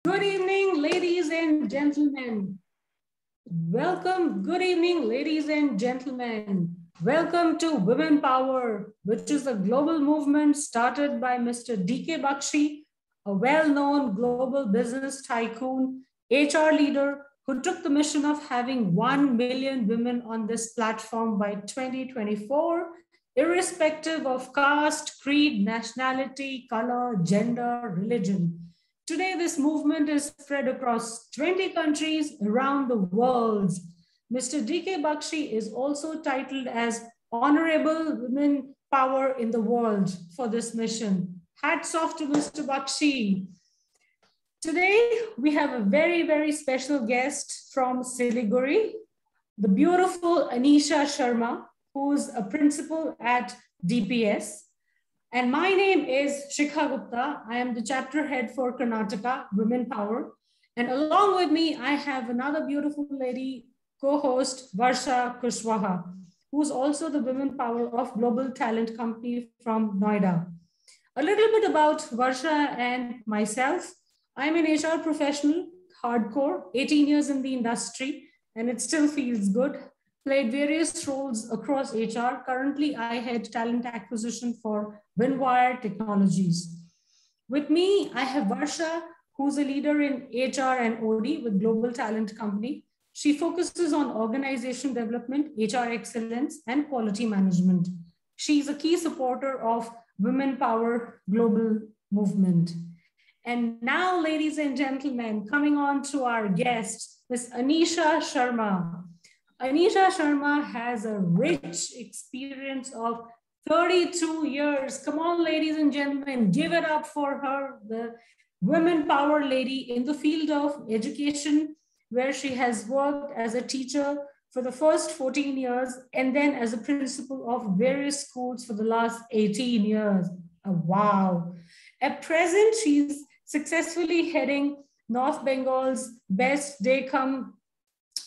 Good evening, ladies and gentlemen. Welcome. Good evening, ladies and gentlemen. Welcome to Women Power, which is a global movement started by Mr. D.K. Bakshi, a well-known global business tycoon, HR leader who took the mission of having 1 million women on this platform by 2024, irrespective of caste, creed, nationality, color, gender, religion. Today, this movement is spread across 20 countries around the world. Mr. D.K. Bakshi is also titled as Honorable Women Power in the World for this mission. Hats off to Mr. Bakshi. Today, we have a very, very special guest from Siliguri, the beautiful Anisha Sharma, who's a principal at DPS. And my name is Shikha Gupta. I am the chapter head for Karnataka Women Power. And along with me, I have another beautiful lady, co-host Varsha Kushwaha, who's also the Women Power of Global Talent Company from Noida. A little bit about Varsha and myself. I'm an HR professional, hardcore, 18 years in the industry, and it still feels good. Played various roles across HR. Currently, I head talent acquisition for Windwire Technologies. With me, I have Varsha, who's a leader in HR and OD with Global Talent Company. She focuses on organization development, HR excellence, and quality management. She's a key supporter of Women Power Global Movement. And now, ladies and gentlemen, coming on to our guest, Ms. Anisha Sharma. Anisha Sharma has a rich experience of 32 years. Come on, ladies and gentlemen, give it up for her, the women power lady in the field of education, where she has worked as a teacher for the first 14 years and then as a principal of various schools for the last 18 years. Wow. At present, she's successfully heading North Bengal's best day-come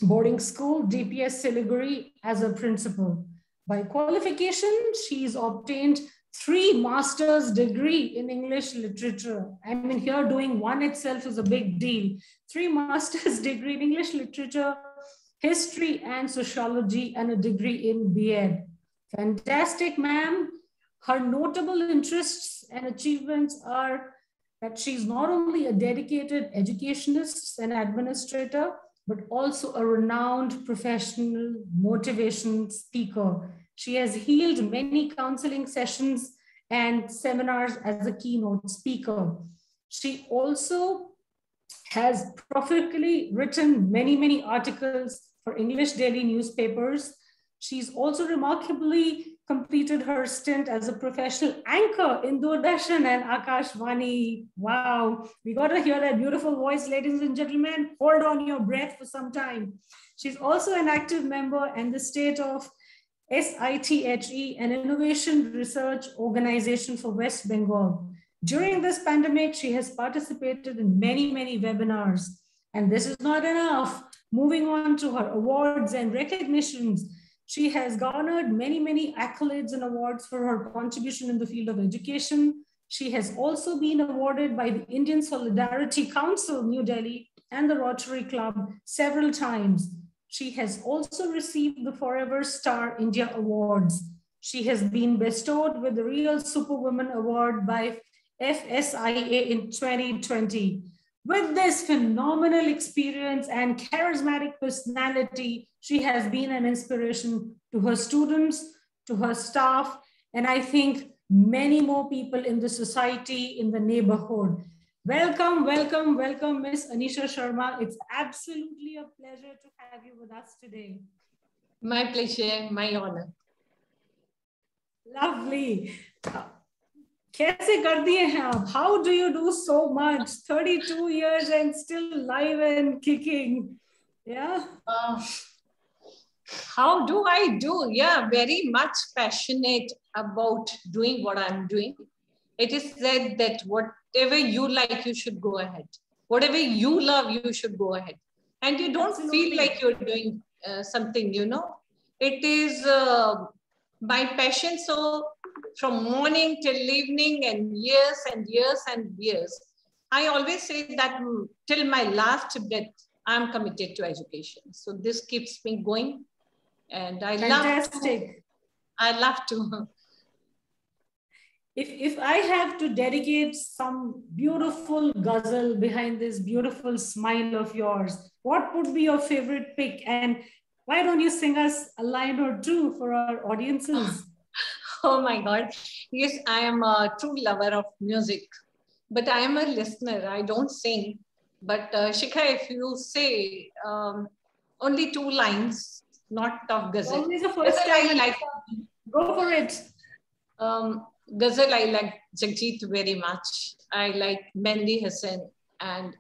boarding school, DPS Siliguri, as a principal. By qualification, she's obtained 3 master's degree in English literature. I mean, here doing one itself is a big deal. 3 master's degree in English literature, history and sociology, and a degree in B.Ed. Fantastic, ma'am. Her notable interests and achievements are that she's not only a dedicated educationist and administrator, but also a renowned professional motivation speaker. She has held many counseling sessions and seminars as a keynote speaker. She also has profitably written many, many articles for English daily newspapers. She's also remarkably completed her stint as a professional anchor in Doordarshan and Akashvani. Wow, we got to hear that beautiful voice, ladies and gentlemen. Hold on your breath for some time. She's also an active member in the state of SITHE, an innovation research organization for West Bengal. During this pandemic, she has participated in many, many webinars. And this is not enough. Moving on to her awards and recognitions, she has garnered many, many accolades and awards for her contribution in the field of education. She has also been awarded by the Indian Solidarity Council, New Delhi, and the Rotary Club several times. She has also received the Forever Star India Awards. She has been bestowed with the Real Superwoman Award by FSIA in 2020. With this phenomenal experience and charismatic personality, she has been an inspiration to her students, to her staff, and I think many more people in the society, in the neighborhood. Welcome, welcome, welcome, Miss Anisha Sharma. It's absolutely a pleasure to have you with us today. My pleasure, my honor. Lovely. कैसे कर दिए हैं आप? How do you do so much? 32 years and still live and kicking. Yeah. How do I do? Yeah, very much passionate about doing what I'm doing. It is said that whatever you like, you should go ahead. Whatever you love, you should go ahead. And you don't feel like you're doing something, you know. It is my passion. So from morning till evening and years and years and years, I always say that till my last breath, I'm committed to education. So this keeps me going, and I Fantastic. love to. If I have to dedicate some beautiful ghazal behind this beautiful smile of yours, what would be your favorite pick? And why don't you sing us a line or two for our audiences? Oh my God. Yes, I am a true lover of music, but I am a listener. I don't sing. But Shikha, if you say only 2 lines, not of ghazal. Always the first time. I like. Go for it. Ghazal, I like Jagjit very much. I like Mehndi Hasan and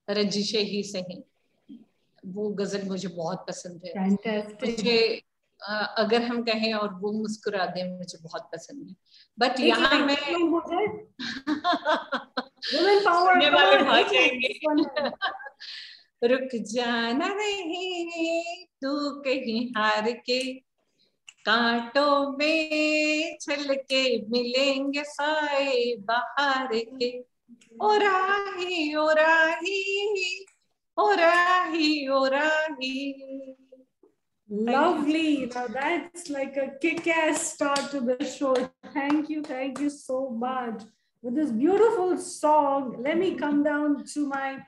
Ranjishe Hi Sahin. वो गजल मुझे बहुत पसंद है. मुझे अगर हम कहें और वो मुस्कुरा दे मुझे बहुत पसंद है. बट यहाँ मैं सुनने वाले भाग जाएंगे. रुक जाना नहीं तू कहीं हार के, कांटों में छल के मिलेंगे साए बाहर के. ओ राही ओ राही ओ राही ओ राही. Lovely. Now that's like a kick-ass start to the show. Thank you so much. With this beautiful song, let me come down to my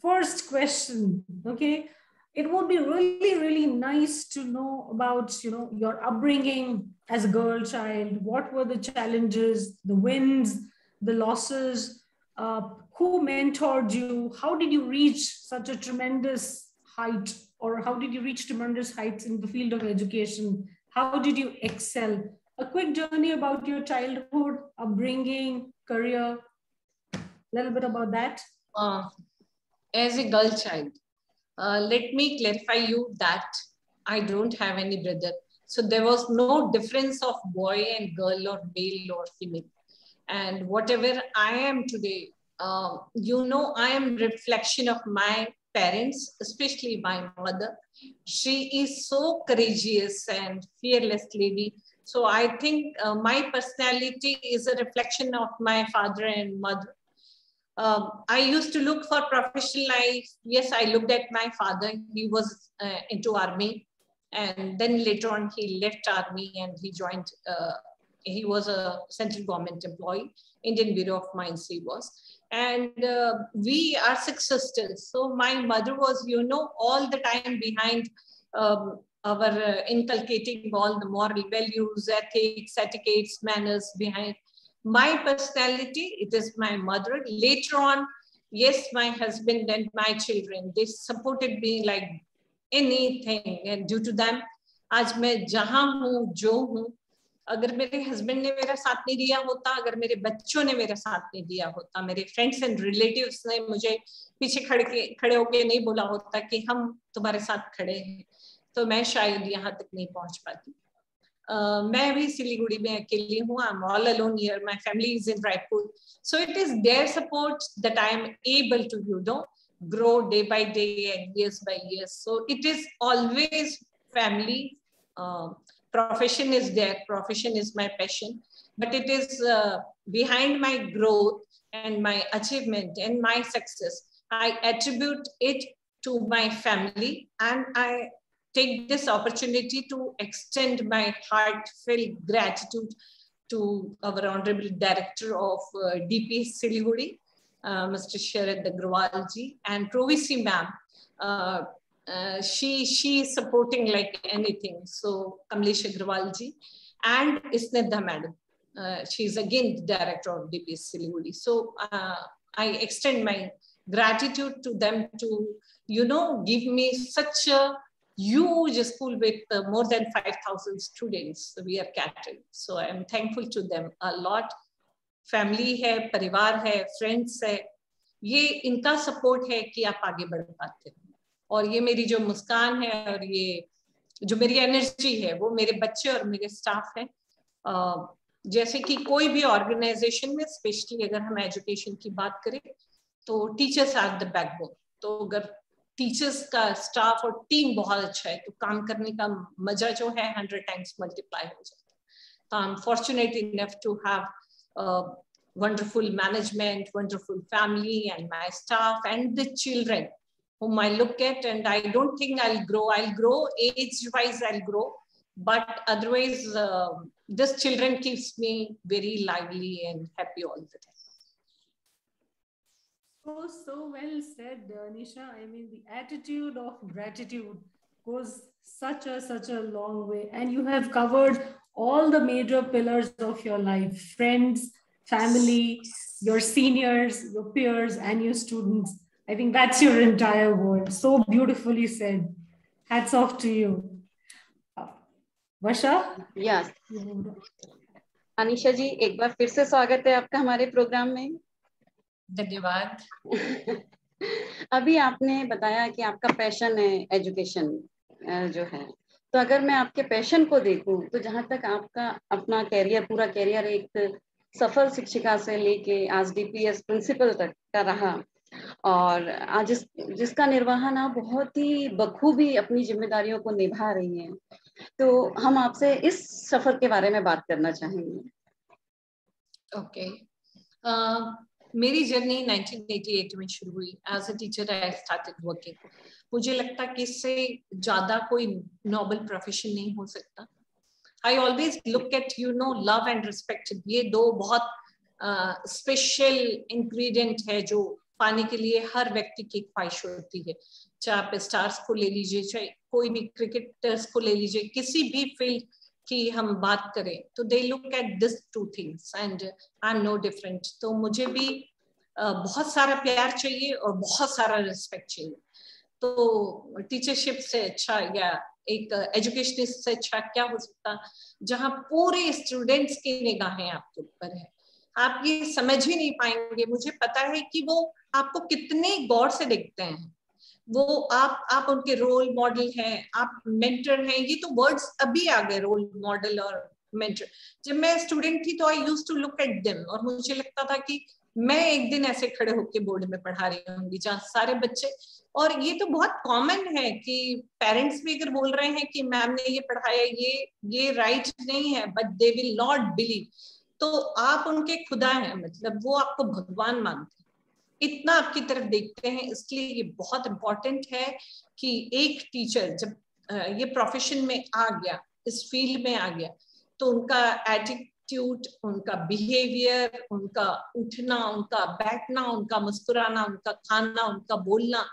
first question. Okay. It would be really, really nice to know about, your upbringing as a girl child. What were the challenges, the wins, the losses? Who mentored you? How did you reach such a tremendous height, or how did you reach tremendous heights in the field of education? How did you excel? A quick journey about your childhood, upbringing, career, a little bit about that. As a girl child, let me clarify you that I don't have any brother. So there was no difference of boy and girl or male or female. And whatever I am today, I am reflection of my parents, especially my mother. She is so courageous and fearless lady. So I think my personality is a reflection of my father and mother. I used to look for professional life. Yes, I looked at my father. He was into army. And then later on, he left army and he joined, he was a central government employee, Indian Bureau of Mines he was. And we are 6 sisters. So my mother was, all the time behind our inculcating all the moral values, ethics, etiquettes, manners behind. My personality, it is my mother. Later on, yes, my husband and my children, they supported me like anything. And due to them, आज मैं जहाँ हूँ, जो हूँ, अगर मेरे husband ने मेरा साथ नहीं दिया होता, अगर मेरे बच्चों ने मेरा साथ नहीं दिया होता, मेरे फ्रेंड्स एंड रिलेटिव्स ने मुझे पीछे खड़े होके नहीं बोला होता कि हम तुम्हारे साथ खड़े हैं, तो मैं शायद यहाँ तक नहीं पहुँच पाती. मैं भी सिलीगुड़ी में अकेली हूँ. I'm all alone here. My family is in Raipur. So it is their support that I am able to, grow day by day and years by years. So it is always family. Profession is there. Profession is my passion. But it is behind my growth and my achievement and my success. I attribute it to my family, and I take this opportunity to extend my heartfelt gratitude to our Honorable Director of DP Siliguri, Mr. Sharad Agrawal ji, and Provisi ma'am. She is supporting like anything. So Kamlesh Agrawal ji and Isnedha madam. She is again the Director of DP Siliguri. So I extend my gratitude to them to, give me such a huge school with more than 5,000 students we are catering. So I am thankful to them a lot. Family है, परिवार है, friends है, ये इनका support है कि आप आगे बढ़ पाते हैं. और ये मेरी जो मुस्कान है और ये जो मेरी energy है, वो मेरे बच्चे और मेरे staff है. जैसे कि कोई भी organization में, especially अगर हम education की बात करें, तो teachers are the backbone. तो अगर टीचर्स का स्टाफ और टीम बहुत अच्छा है तो काम करने का मजा जो है 100 times मल्टीप्लाई हो जाता है. तो I am fortunate enough to have wonderful management, wonderful family, and my staff and the children whom I look at, and I don't think I'll grow age-wise, I'll grow, but otherwise, this children keeps me very lively and happy all the time. So well said, Nisha. I mean, the attitude of gratitude goes such a long way, and you have covered all the major pillars of your life: friends, family, your seniors, your peers, and your students. I think that's your entire world. So beautifully said. Hats off to you. Vasha? Yes. Anisha ji, एक बार फिर से स्वागत है आपका हमारे programme में. धन्यवाद. अभी आपने बताया कि आपका पैशन है एजुकेशन जो है, तो अगर मैं आपके पैशन को देखूं तो जहां तक आपका अपना कैरियर, पूरा कैरियर एक सफल शिक्षिका से लेके आज डीपीएस प्रिंसिपल तक का रहा, और आज जिसका निर्वहन आप बहुत ही बखूबी अपनी जिम्मेदारियों को निभा रही हैं, तो हम आपसे इस सफर के बारे में बात करना चाहेंगे. ओके. मेरी जर्नी 1988 में शुरू हुई. As a teacher I started working. मुझे लगता कि इससे ज्यादा कोई नोबल प्रोफेशन नहीं हो सकता. I always look yet love and respect. ये दो बहुत स्पेशल इंग्रेडिएंट है जो पाने के लिए हर व्यक्ति की ख्वाहिश होती है. चाहे आप स्टार्स को ले लीजिए, चाहे कोई भी क्रिकेटर्स को ले लीजिए, किसी भी फील्ड कि हम बात करें तो they look at this two things, and I am no different. तो मुझे भी बहुत सारा प्यार चाहिए और बहुत सारा रिस्पेक्ट चाहिए. तो टीचरशिप से अच्छा या एक एजुकेशनिस्ट से अच्छा क्या हो सकता, जहाँ पूरे स्टूडेंट्स की निगाहें आपके ऊपर है. आप ये समझ ही नहीं पाएंगे. मुझे पता है कि वो आपको कितने गौर से देखते हैं. वो आप उनके रोल मॉडल हैं, आप मेंटर हैं. ये तो वर्ड्स अभी आ गए, रोल मॉडल और मेंटर. जब मैं स्टूडेंट थी तो I used to look at them, और मुझे लगता था कि मैं एक दिन ऐसे खड़े होके बोर्ड में पढ़ा रही होंगी जहाँ सारे बच्चे. और ये तो बहुत कॉमन है कि पेरेंट्स भी अगर बोल रहे हैं कि मैम ने ये पढ़ाया, ये राइट नहीं है, but they will not believe. तो आप उनके खुदा हैं, मतलब वो आपको भगवान मानते हैं, इतना आपकी तरफ देखते हैं. इसलिए ये बहुत इंपॉर्टेंट है कि एक टीचर जब ये प्रोफेशन में आ गया, इस फील्ड में आ गया, तो उनका एटीट्यूड, उनका बिहेवियर, उनका उठना, उनका बैठना, उनका मुस्कुराना, उनका खाना, उनका बोलना,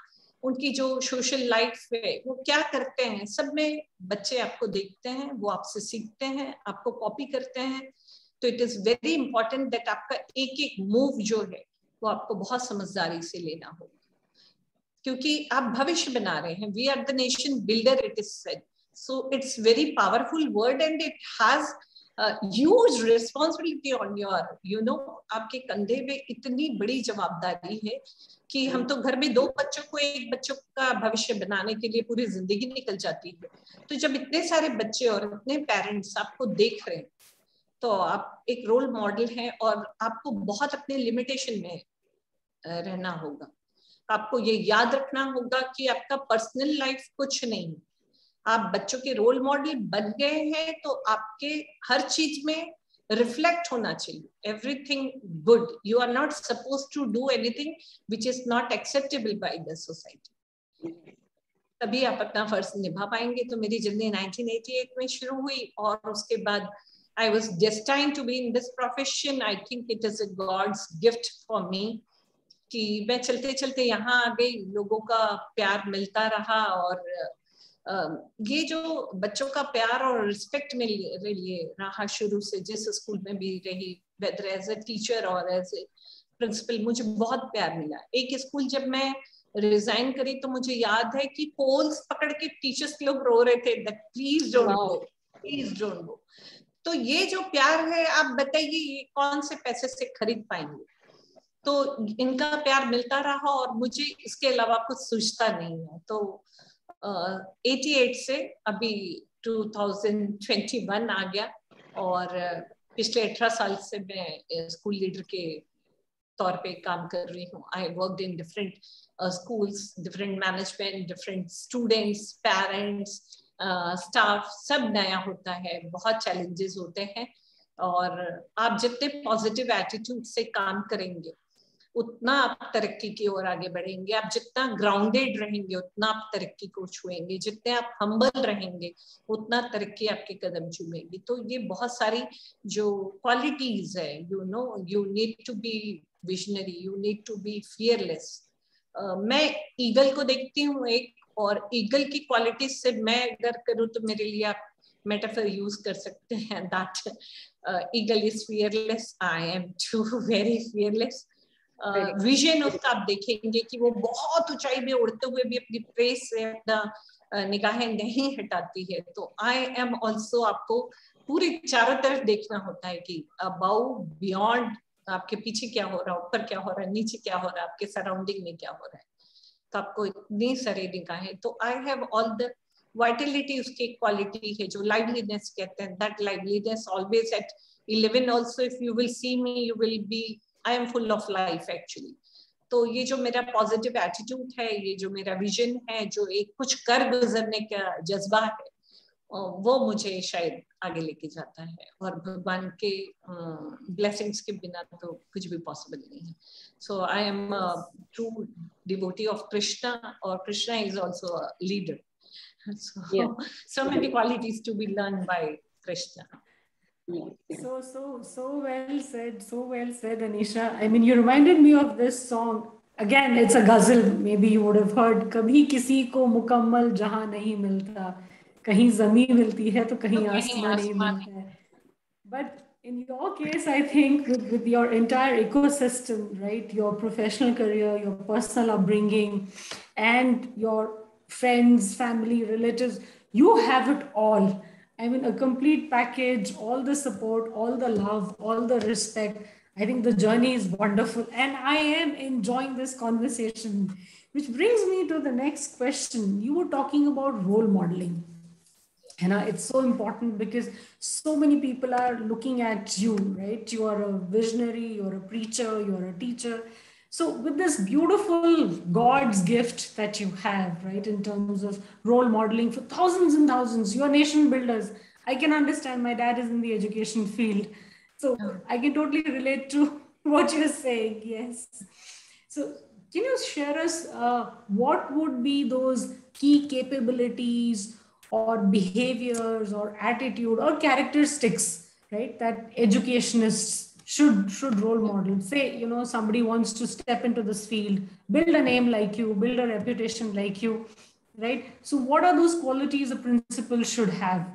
उनकी जो सोशल लाइफ है वो क्या करते हैं, सब में बच्चे आपको देखते हैं, वो आपसे सीखते हैं, आपको कॉपी करते हैं. तो it is very important that आपका एक एक मूव जो है वो आपको बहुत समझदारी से लेना होगा, क्योंकि आप भविष्य बना रहे हैं. We are the nation builder, it is said. So it's very powerful word and it has huge responsibility on your आपके कंधे पे इतनी बड़ी जवाबदारी है कि हम तो घर में 2 बच्चों को, एक बच्चों का भविष्य बनाने के लिए पूरी जिंदगी निकल जाती है. तो जब इतने सारे बच्चे और इतने पेरेंट्स आपको देख रहे हैं, तो आप एक रोल मॉडल हैं, और आपको बहुत अपने लिमिटेशन में रहना होगा. आपको ये याद रखना होगा कि आपका पर्सनल लाइफ कुछ नहीं. आप बच्चों के रोल मॉडल बन गए हैं तो आपके हर चीज में रिफ्लेक्ट होना चाहिए. Everything good. You are not suppose to do anything which is not acceptable by the society. तभी आप अपना फर्ज निभा पाएंगे. तो मेरी जर्नी 1988 में शुरू हुई, और उसके बाद I was destined to be in this profession. I think it is a God's gift for me. कि मैं चलते चलते यहाँ आ गई, लोगों का प्यार मिलता रहा, और ये जो बच्चों का प्यार और रिस्पेक्ट मेरे लिए रहा शुरू से, जिस स्कूल में भी रही, वेदर एज ए टीचर और एज ए प्रिंसिपल, मुझे बहुत प्यार मिला. एक स्कूल जब मैं रिजाइन करी तो मुझे याद है कि पोल्स पकड़ के टीचर्स लोग रो रहे थे, that please don't go, please don't go. तो ये जो प्यार है, आप बताइए ये कौन से पैसे से खरीद पाएंगे. तो इनका प्यार मिलता रहा, और मुझे इसके अलावा कुछ सूझता नहीं है. तो 88 से अभी 2021 आ गया, और पिछले 18 साल से मैं स्कूल लीडर के तौर पे काम कर रही हूँ. I worked in different schools, different management, different students, parents, staff, सब नया होता है, बहुत चैलेंजेस होते हैं. और आप जितने पॉजिटिव एटीट्यूड से काम करेंगे उतना आप तरक्की की ओर आगे बढ़ेंगे। आप जितना ग्राउंडेड रहेंगे उतना आप तरक्की को छुएंगे। जितने आप हम्बल रहेंगे उतना तरक्की आपके कदम चूमेगी। तो ये बहुत सारी जो क्वालिटीज है, you know, you need to be visionary, you need to be fearless. मैं ईगल को देखती हूँ एक, और ईगल की क्वालिटीज से मैं अगर करूँ तो मेरे लिए आप मेटाफर यूज कर सकते हैं, that eagle is fearless, I am too very fearless. Vision उसका आप देखेंगे कि वो बहुत ऊंचाई में उड़ते हुए भी अपनी प्रे से अपना निगाहें नहीं हटाती है। तो आई एम ऑल्सो, आपको पूरी चारों तरफ देखना होता है कि अबाउ, बियॉन्ड, आपके पीछे क्या हो रहा है, ऊपर क्या हो रहा है, नीचे क्या हो रहा है, आपके सराउंडिंग में क्या हो रहा है। तो आपको इतनी सारी निगाहें, तो I have all the Vitality, उसकी क्वालिटी है जो लाइवलीनेस कहते हैं, that liveliness always at 11 also if you will see me you will B, I am full of life actually. तो ये जो मेरा पॉजिटिव एटीट्यूड है, ये जो मेरा विजन है, जो एक कुछ कर गुजरने का जज्बा है, वो मुझे शायद आगे लेके जाता है। और भगवान के ब्लेसिंग्स के बिना तो कुछ भी पॉसिबल नहीं है। So I am true devotee of Krishna, और Krishna is also a leader. So many qualities to be learned by Krishna. So well said, Anisha. I mean, you reminded me of this song. Again, it's a ghazal. Maybe you would have heard. कभी किसी को मुकम्मल जहां नहीं मिलता, कहीं ज़मीं मिलती है तो कहीं आसमां नहीं मिलता है. But in your case, I think with your entire ecosystem, right, your professional career, your personal upbringing, and your friends, family, relatives, you have it all. I mean, a complete package, all the support, all the love, all the respect. I think the journey is wonderful. And I am enjoying this conversation, which brings me to the next question. You were talking about role modeling. And it's so important because so many people are looking at you, right? You are a visionary, you're a preacher, you're a teacher. So with this beautiful God's gift that you have, right, in terms of role modeling for thousands and thousands, you're nation builders. I can understand, my dad is in the education field, so I can totally relate to what you're saying. Yes. So can you share us what would be those key capabilities or behaviors or attitude or characteristics, right, that educationists should role model? Say, you know, somebody wants to step into this field, build a name like you, build a reputation like you, right? So what are those qualities a principal should have,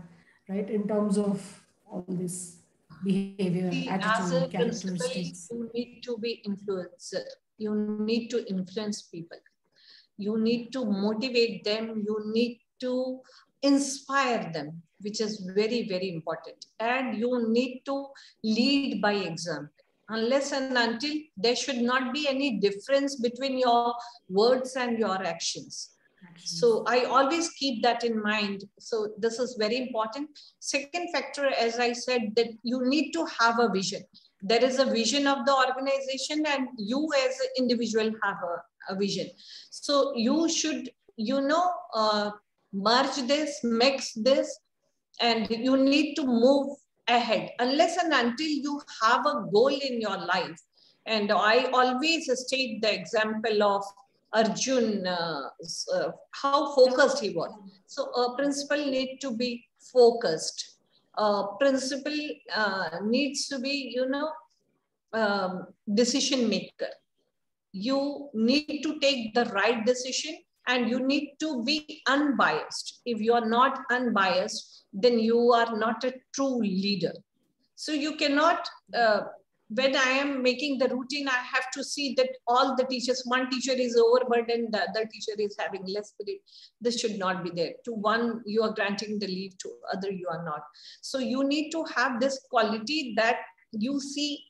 right, in terms of all this behavior, As attitude, a principal, characteristics? you need to be influencer. You need to influence people. You need to motivate them. You need to inspire them, which is very, very important. And you need to lead by example. Unless and until, there should not be any difference between your words and your actions. So I always keep that in mind. So this is very important. Second factor, as I said, that you need to have a vision. There is a vision of the organization, and you as an individual have a vision. So you should, you know, merge this, mix this, and you need to move ahead. Unless and until you have a goal in your life. And I always state the example of Arjun, how focused he was. So a principal needs to be focused. Principal needs to be, you know, decision maker. You need to take the right decision, and you need to be unbiased. If you are not unbiased, then you are not a true leader. So you cannot, when I am making the routine, I have to see that all the teachers, one teacher is overburdened, the other teacher is having less spirit. This should not be there. To one, you are granting the leave, to other, you are not. So you need to have this quality that you see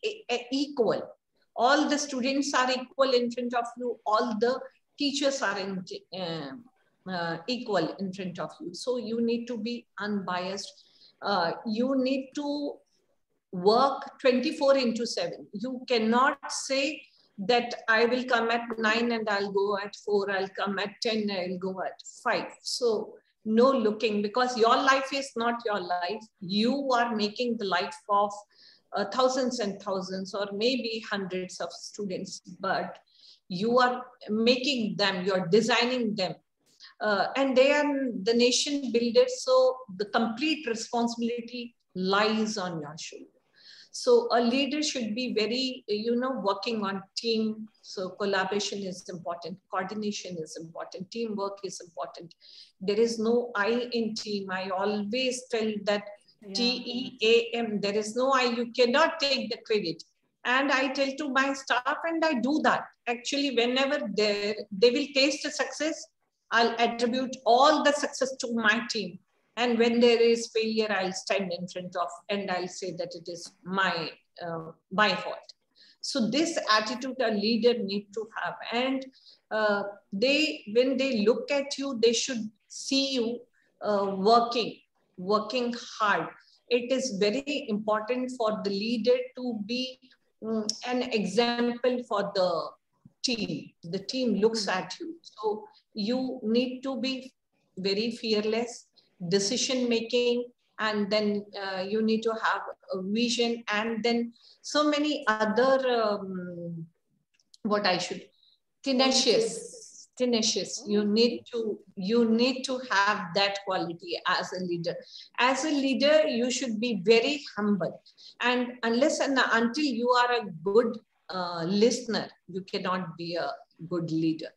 equal. All the students are equal in front of you. All the teachers are equal in front of you. So you need to be unbiased. You need to work 24/7. You cannot say that I will come at 9 and I'll go at 4, I'll come at 10, I'll go at 5. So no looking, because your life is not your life. You are making the life of thousands and thousands, or maybe hundreds of students, but you are making them, you're designing them. And they are the nation builders, so the complete responsibility lies on your shoulder. So a leader should be very, working on team. So collaboration is important, coordination is important, teamwork is important. There is no I in team. I always tell that TEAM, there is no I, you cannot take the credit. And I tell to my staff, and I do that. Actually, whenever they will taste a success, I'll attribute all the success to my team. And when there is failure, I'll stand in front of and I'll say that it is my fault. So this attitude a leader need to have. And when they look at you, they should see you working hard. It is very important for the leader to be an example for the team. The team looks at you. So you need to be very fearless, decision making, and then you need to have a vision, and then so many other tenacious. You need to have that quality as a leader. As a leader, you should be very humble, and unless and until you are a good listener, you cannot be a good leader.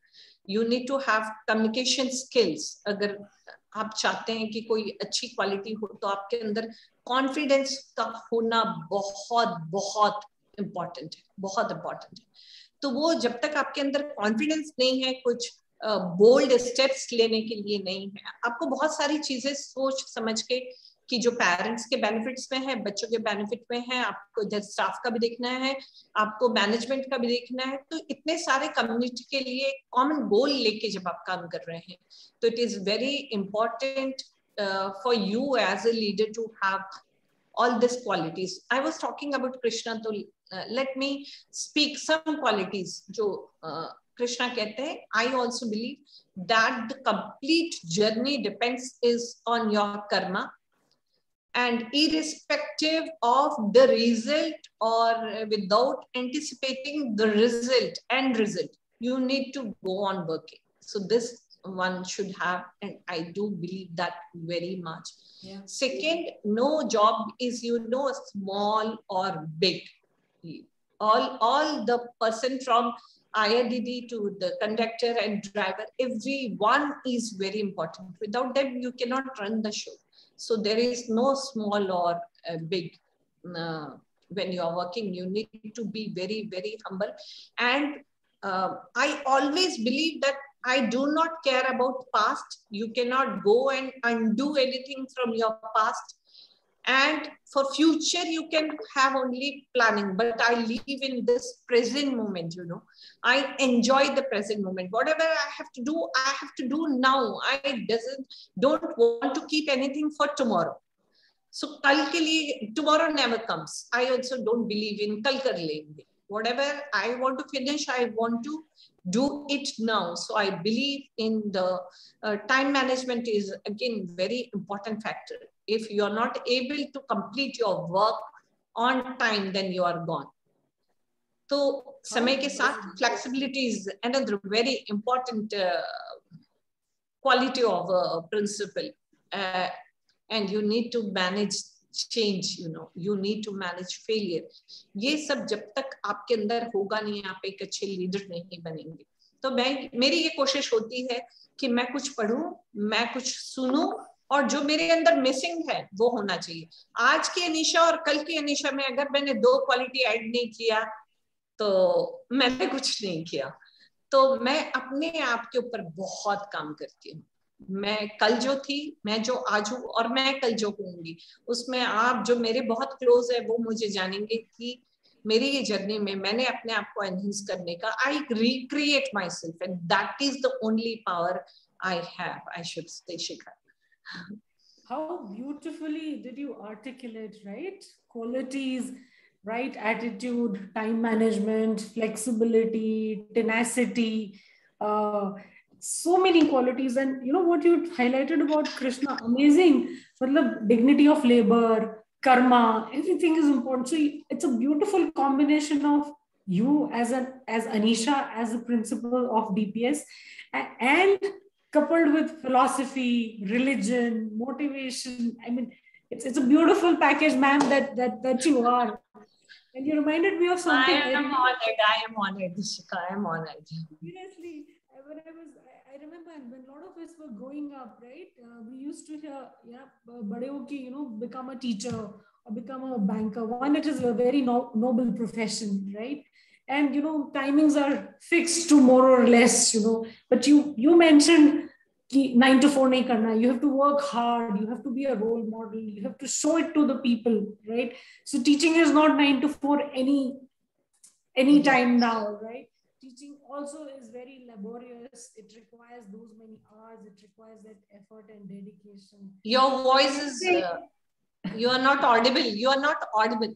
You need to have communication skills. अगर आप चाहते हैं कि कोई अच्छी quality हो, तो आपके अंदर कॉन्फिडेंस का होना बहुत बहुत इम्पोर्टेंट है. तो वो जब तक आपके अंदर कॉन्फिडेंस नहीं है, कुछ बोल्ड स्टेप्स लेने के लिए नहीं है, आपको बहुत सारी चीजें सोच समझ के, कि जो पेरेंट्स के बेनिफिट्स में है, बच्चों के बेनिफिट में है, आपको इधर स्टाफ का भी देखना है, आपको मैनेजमेंट का भी देखना है. तो इतने सारे कम्युनिटी के लिए कॉमन गोल लेके जब आप काम कर रहे हैं, तो it is very important for you as a leader to have all these qualities. I was talking about Krishna, so let me speak some qualities जो Krishna कहते हैं. I also believe that the complete journey depends is on your karma, and irrespective of the result or without anticipating the result, you need to go on working. So this one should have, and I do believe that very much. Yeah. Second, no job is, small or big. All the person from IRDD to the conductor and driver, everyone is very important. Without them, you cannot run the show. So there is no small or big. When you are working, you need to be very, very humble. And I always believe that I do not care about past. You cannot go and undo anything from your past. And for future, you can have only planning. But I live in this present moment, I enjoy the present moment. Whatever I have to do now. I don't want to keep anything for tomorrow. So tomorrow never comes. I also don't believe in kal kar lenge. Whatever I want to finish, I want to do it now. So I believe in the time management is again very important factor. If you are not able to complete your work on time, then you are gone. So समय के साथ flexibility is another very important quality of a principle, and you need to manage change, you need to manage failure. ये सब जब तक आपके अंदर होगा नहीं, आप एक अच्छे लीडर नहीं बनेंगे. तो मेरी ये कोशिश होती है कि मैं कुछ पढूं, मैं कुछ सुनूं, और जो मेरे अंदर मिसिंग है वो होना चाहिए. आज की अनीशा और कल की अनीशा में अगर मैंने 2 क्वालिटी ऐड नहीं किया, तो मैंने कुछ नहीं किया. तो मैं अपने आप के ऊपर बहुत काम करती हूँ. मैं कल जो थी, मैं जो आज हूँ, और मैं कल जो होंगी, उसमें आप जो मेरे बहुत क्लोज है वो मुझे जानेंगे कि मेरी ये जर्नी में मैंने अपने आप को एनहांस करने का, I recreate myself, and that is the only power I have, I should say, Shikha. How beautifully did you articulate, right? Qualities, right attitude, time management, flexibility, tenacity, so many qualities. And you know what you highlighted about Krishna, amazing. Matlab, dignity of labor, karma, everything is important. So it's a beautiful combination of you as Anisha, as a principal of DPS, and coupled with philosophy, religion, motivation. I mean, it's a beautiful package, ma'am, that you are. And you reminded me of something. I am honored, Ishika. I am honored. Seriously, I remember when a lot of us were growing up, right? We used to hear, yeah, bade ho ki, become a teacher or become a banker. One, it is a very noble profession, right? And timings are fixed to more or less, But you mentioned कि 9 to 4 नहीं करना. You have to work hard. You have to be a role model. You have to show it to the people, right? So teaching is not 9 to 4 any time now, right? Teaching also is very laborious. It requires those many hours. It requires that effort and dedication. Your voice is, you are not audible. You are not audible.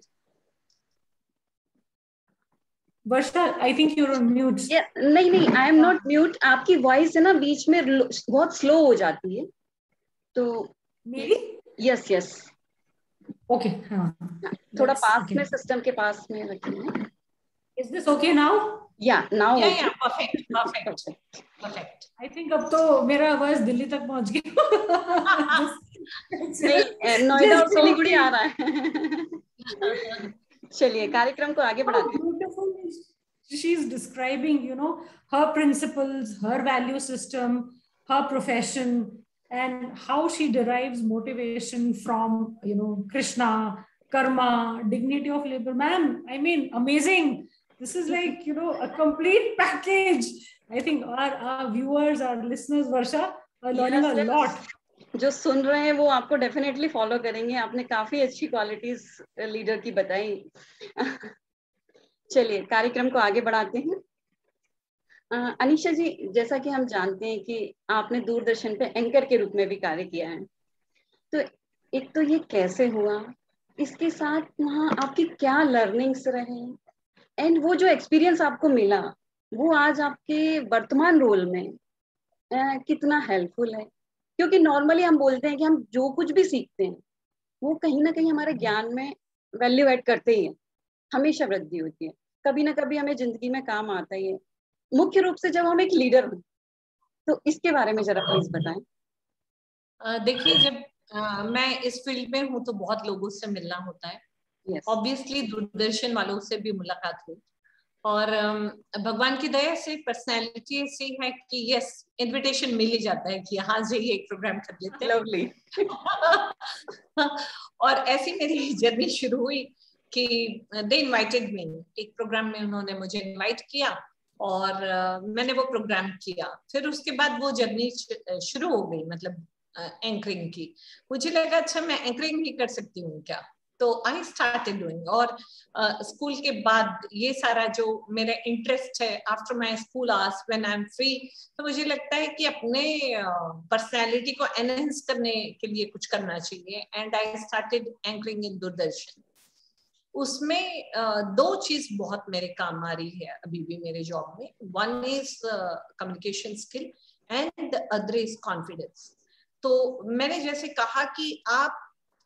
Varsha, I think you're on mute. Yeah, नहीं, I am not mute. आपकी voice है ना बीच में बहुत slow हो जाती है. तो मेरी? Yes. Okay. हाँ. थोड़ा पास में system के पास में रखिए. Is this okay now? Yeah, now. Yeah, perfect. I think अब तो मेरा आवाज दिल्ली तक पहुंच गया. नोएडा और सिलीगुड़ी आ रहा है. चलिए कार्यक्रम को आगे बढ़ाते हैं. She's describing, her principles, her value system, her profession, and how she derives motivation from, Krishna, karma, dignity of labor. Ma'am, I mean, amazing. This is like, a complete package. I think our viewers, our listeners, Varsha, are learning a lot. जो सुन रहे हैं वो आपको definitely follow करेंगे. आपने काफी अच्छी qualities leader की बताई. चलिए कार्यक्रम को आगे बढ़ाते हैं. अनीशा जी, जैसा कि हम जानते हैं कि आपने दूरदर्शन पे एंकर के रूप में भी कार्य किया है, तो एक तो ये कैसे हुआ, इसके साथ वहाँ आपकी क्या लर्निंग्स रहे, एंड वो जो एक्सपीरियंस आपको मिला वो आज आपके वर्तमान रोल में कितना हेल्पफुल है. क्योंकि नॉर्मली हम बोलते हैं कि हम जो कुछ भी सीखते हैं वो कहीं ना कहीं हमारे ज्ञान में वैल्यू ऐड करते ही है, हमेशा वृद्धि होती है, कभी ना कभी हमें जिंदगी में काम आता ही है. मुख्य रूप से जब हम एक लीडर हो, तो इसके बारे में जरा प्लीज बताएं. देखिए, जब मैं इस फील्ड में हूँ तो बहुत लोगों से मिलना होता है. ऑब्वियसली दूरदर्शन वालों से भी मुलाकात हुई, और भगवान की दया से पर्सनैलिटी ऐसी है कि यस, इनविटेशन मिल ही जाता है कि हाँ जाइए एक प्रोग्राम कर लेते हैं. लवली. और ऐसी मेरी जर्नी शुरू हुई कि दे इनवाइटेड मी. एक प्रोग्राम में उन्होंने मुझे इनवाइट किया और मैंने वो प्रोग्राम किया. फिर उसके बाद वो जर्नी शुरू हो गई, मतलब एंकरिंग की. मुझे लगा अच्छा मैं एंकरिंग भी कर सकती हूँ क्या, तो आई स्टार्टेड डूइंग. और स्कूल के बाद ये सारा जो मेरा इंटरेस्ट है, after my school hours when I am free, तो मुझे लगता है कि अपने पर्सनैलिटी को एनहेंस करने के लिए कुछ करना चाहिए. एंड आई स्टार्टेड एंकरिंग इन दूरदर्शन. उसमें दो चीज बहुत मेरे काम आ रही है अभी भी मेरे जॉब में. One is communication skill and the other is confidence. तो मैंने जैसे कहा कि आप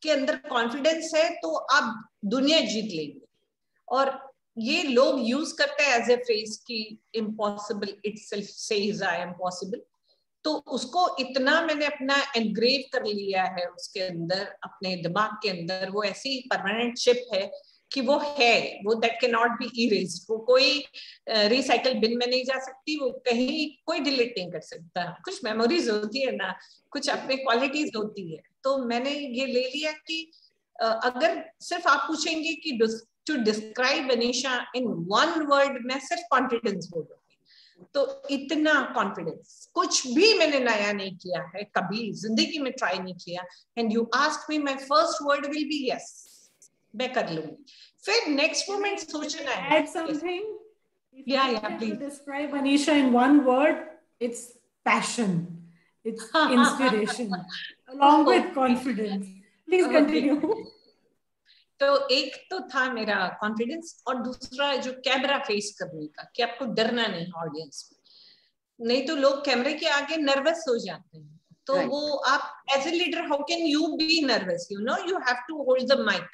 के अंदर कॉन्फिडेंस है तो आप दुनिया जीत लेंगे. और ये लोग यूज करते हैं एज ए फ्रेज कि impossible itself says I am possible. तो उसको इतना मैंने अपना एनग्रेव कर लिया है उसके अंदर, अपने दिमाग के अंदर. वो ऐसी परमानेंट चिप है कि वो है, वो that can not be erased. वो कोई रिसाइकल बिन में नहीं जा सकती, वो कहीं कोई डिलीट नहीं कर सकता. कुछ मेमोरीज होती है ना, कुछ अपनी क्वालिटीज होती है. तो मैंने ये ले लिया कि अगर सिर्फ आप पूछेंगे कि to describe Anisha in one word, मैं सिर्फ कॉन्फिडेंस बोलूंगी. तो इतना कॉन्फिडेंस, कुछ भी मैंने नया नहीं किया है, कभी जिंदगी में ट्राई नहीं किया. And you asked me, my first word will be yes, मैं कर लूंगी. फिर नेक्स्ट मोमेंट सोचना है. Add something. Yeah, please. To describe Anisha in one word, it's passion. It's inspiration, along with confidence. Please continue. तो एक तो था मेरा कॉन्फिडेंस, और दूसरा जो कैमरा फेस करने का, कि आपको डरना नहीं ऑडियंस में. नहीं तो लोग कैमरे के आगे नर्वस हो जाते हैं, तो Right. वो आप as a leader how can you be nervous, you know, you have to hold the mic,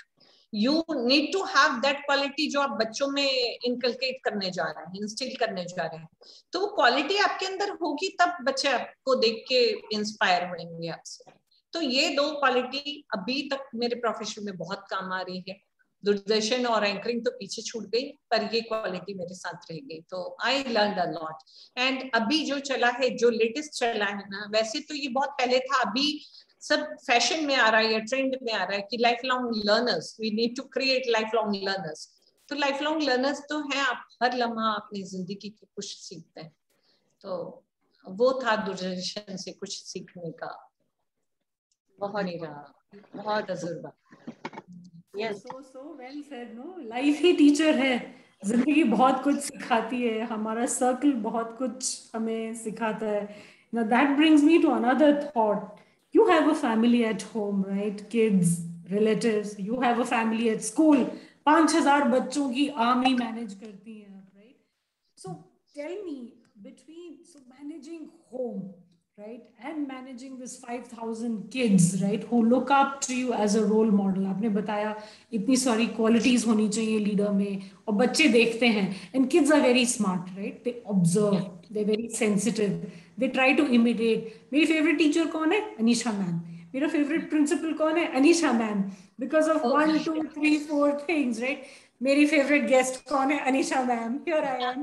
you need to have that quality जो आप बच्चों में इनकलकेट करने जा रहे हैं, इंस्टिल करने जा रहे हैं। तो वो क्वालिटी आपके अंदर होगी तब बच्चे आपको देख के इंस्पायर होंगे आपसे। तो ये 2 क्वालिटी अभी तक मेरे प्रोफेशन में बहुत काम आ रही है। दूरदर्शन और एंकरिंग तो पीछे छूट गई, पर ये क्वालिटी मेरे साथ रह गई, तो I learn a lot. And अभी जो चला है, जो लेटेस्ट चला है ना, वैसे तो ये बहुत पहले था, अभी सब फैशन में आ रहा है, ट्रेंड में आ रहा है कि life long learners, we need to create life long learners. तो लाइफ लॉन्ग लर्नर्स तो हैं, आप हर लम्हा अपनी जिंदगी की कुछ सीखते हैं। तो वो था दूरदर्शन से कुछ सीखने का मेरा बहुत तजुर्बा। Yes. So well said, no? Life ही टीचर है, जिंदगी बहुत कुछ सिखाती है, हमारा सर्कल बहुत कुछ हमें सिखाता है. Now that brings me to another thought. You have a family at home, right? Kids, relatives. You have a family at school. 5,000 बच्चों की आर्मी मैनेज करती हैं आप, right? So tell me, managing home, right, and managing this 5,000 kids, right, who look up to you as a role model. आपने बताया इतनी सारी qualities होनी चाहिए लीडर में, और बच्चे देखते हैं, and kids are very smart, right? They observe, they're very sensitive, they try to imitate. मेरी favorite teacher कौन है? अनीशा मैम. मेरा favorite principal कौन है? Anisha ma'am. Because of 1, 2, 3, 4 things, right? मेरी favorite guest कौन है? Anisha ma'am. Here I am.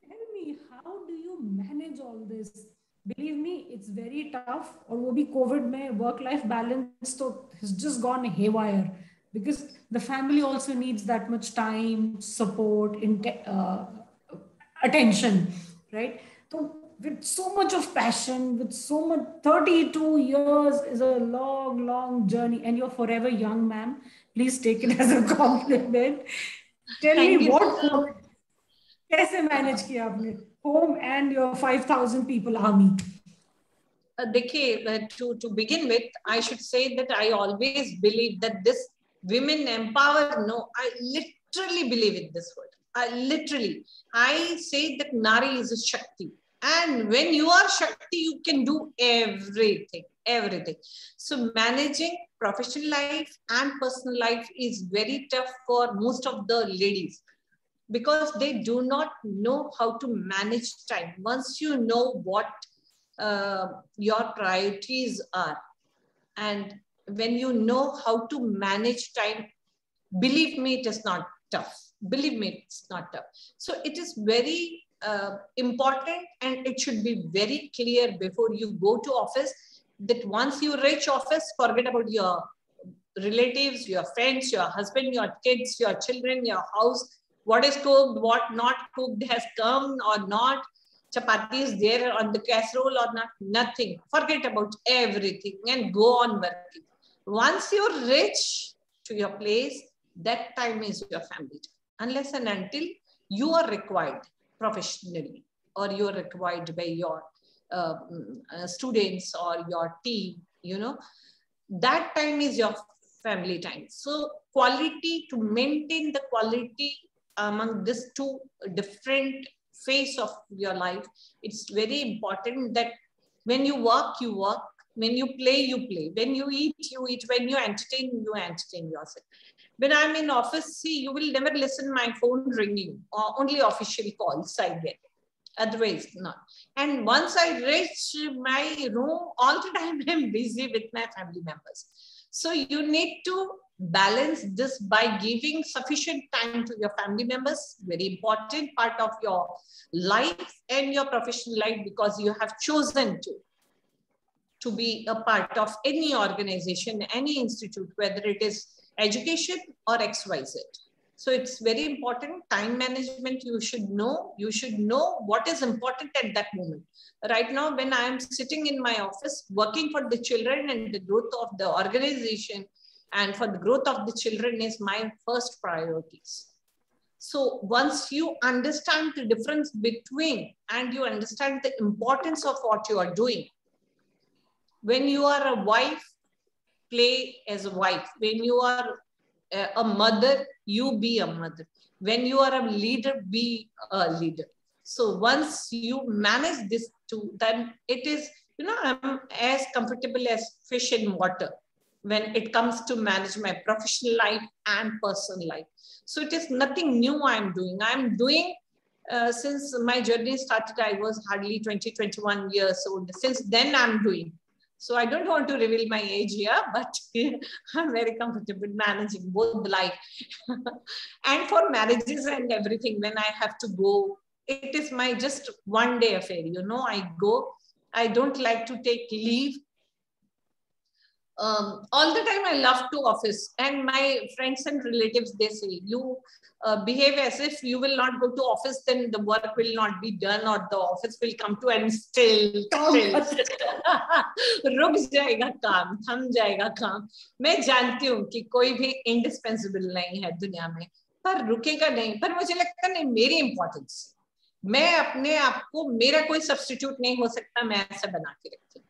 Tell me, how do you manage all this? Believe me, it's very tough. और वो भी COVID में work-life balance तो has just gone haywire, because the family also needs that much time, support, attention, right? So with so much of passion, with so much, 32 years is a long, long journey, and you're forever young, ma'am. Please take it as a compliment. Tell Thank me you. what कैसे manage किया आपने home and your 5,000 people army? देखिए, to begin with, I should say that I always believe that this women empower. No, I literally believe in this word. I say that Nari is a Shakti, and when you are Shakti, you can do everything. So managing professional life and personal life is very tough for most of the ladies, because they do not know how to manage time. Once you know what your priorities are, and when you know how to manage time, believe me, it is not tough. Believe me, it's not tough. So it is very important, and it should be very clear before you go to office, that once you reach office, forget about your relatives, your friends, your husband, your kids, your children, your house. What is cooked, what not cooked, has come or not, chapati is there on the casserole or not, nothing. Forget about everything and go on working. Once you reach to your place, that time is your family time. Unless and until you are required professionally, or you are required by your students or your team, you know, that time is your family time. So quality, to maintain the quality among these 2 different phase of your life, it's very important that when you work, you work, when you play, you play, when you eat, you eat, when you entertain yourself. When I'm in office, see, you will never listen my phone ringing, or only official calls I get, otherwise not. And once I reach my room, all the time I'm busy with my family members. So you need to balance this by giving sufficient time to your family members, very important part of your life and your professional life, because you have chosen to be a part of any organization, any institute, whether it is education or XYZ. So it's very important. Time management, you should know what is important at that moment. Right now, when I am sitting in my office, working for the children and the growth of the organization, and for the growth of the children is my first priorities. So once you understand the difference between, and you understand the importance of what you are doing, when you are a wife, play as a wife. When you are a mother, you be a mother. When you are a leader, be a leader. So once you manage this two, then it is, you know, I'm as comfortable as fish in water when it comes to manage my professional life and personal life. So it is nothing new I'm doing. I'm doing since my journey started, I was hardly 21 years old. Since then I'm doing. So I don't want to reveal my age here, but I'm very comfortable managing both life. And for marriages and everything, when I have to go, it is my just one day affair. You know, I go, I don't like to take leave. All the time I love to office, and my friends and relatives, they say, you behave as if you will not go to office, then the work will not be done, or the office will come to and still रुक जाएगा काम, थम जाएगा काम. मैं जानती हूँ कि कोई भी इंडिस्पेंसिबल नहीं है दुनिया में, पर रुकेगा नहीं. पर मुझे लगता नहीं मेरी इंपॉर्टेंस, मैं अपने आप को, मेरा कोई सब्स्टिट्यूट नहीं हो सकता, मैं ऐसा बना के रखती हूँ.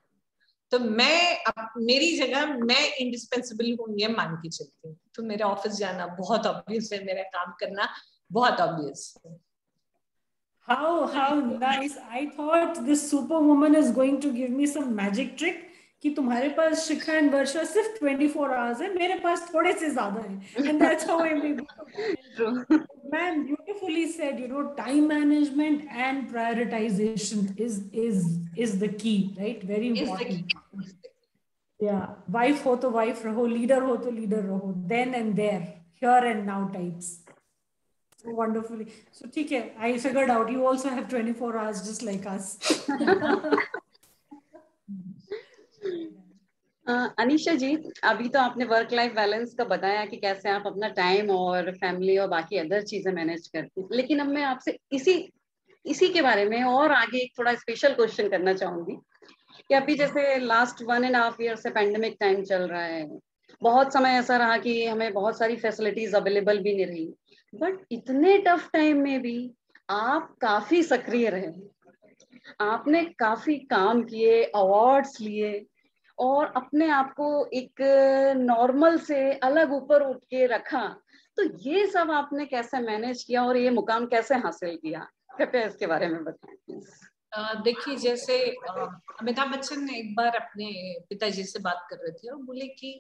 तो मैं मेरी जगह मैं इंडिस्पेंसिबल हूँ, ये मान के चलती हूँ. तो मेरा ऑफिस जाना बहुत ऑब्वियस है, मेरा काम करना बहुत ऑब्वियस है. How nice. I thought this superwoman is going to give me some magic trick कि तुम्हारे पास शिखा एंड वर्षा सिर्फ 24 hours है, मेरे पास थोड़े से ज्यादा है. And that's how I'm able to manage. Man, beautifully said. You know, time management and prioritization is the key, right? Very important. Yeah, wife हो तो wife रहो, leader हो तो leader रहो, then and there, here and now types. So wonderfully. So ठीक है, I figured out you also have 24 hours just like us. Anisha जी, अभी तो आपने वर्क लाइफ बैलेंस का बताया कि कैसे आप अपना टाइम और फैमिली और बाकी अदर चीजें मैनेज करती हैं, लेकिन अब मैं आपसे इसी के बारे में और आगे एक थोड़ा स्पेशल क्वेश्चन करना चाहूंगी कि अभी जैसे लास्ट 1.5 ईयर से पैंडेमिक टाइम चल रहा है, बहुत समय ऐसा रहा कि हमें बहुत सारी फैसिलिटीज अवेलेबल भी नहीं रही, बट इतने टफ टाइम में भी आप काफी सक्रिय रहे, आपने काफी काम किए, अवार्ड्स लिए और अपने आप को एक नॉर्मल से अलग ऊपर उठ के रखा. तो ये सब आपने कैसे मैनेज किया और ये मुकाम कैसे हासिल किया? कृपया इसके बारे में बताएं. देखिए, जैसे अमिताभ बच्चन ने एक बार अपने पिताजी से बात कर रहे थे और बोले कि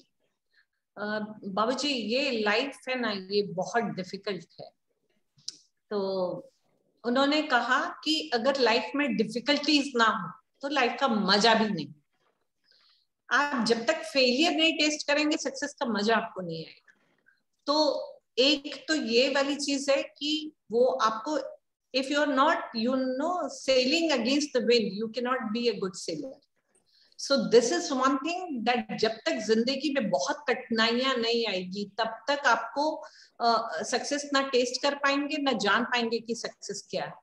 बाबूजी, ये लाइफ है ना, ये बहुत डिफिकल्ट है. तो उन्होंने कहा कि अगर लाइफ में डिफिकल्टीज ना हो तो लाइफ का मजा भी नहीं. आप जब तक फेलियर नहीं टेस्ट करेंगे, सक्सेस का मजा आपको नहीं आएगा. तो एक तो ये वाली चीज है कि वो आपको, if you are not, you know, sailing against the wind, you cannot be a good sailor. So this is one thing that जब तक जिंदगी में बहुत कठिनाइयां नहीं आएगी, तब तक आपको सक्सेस ना टेस्ट कर पाएंगे, ना जान पाएंगे कि सक्सेस क्या है.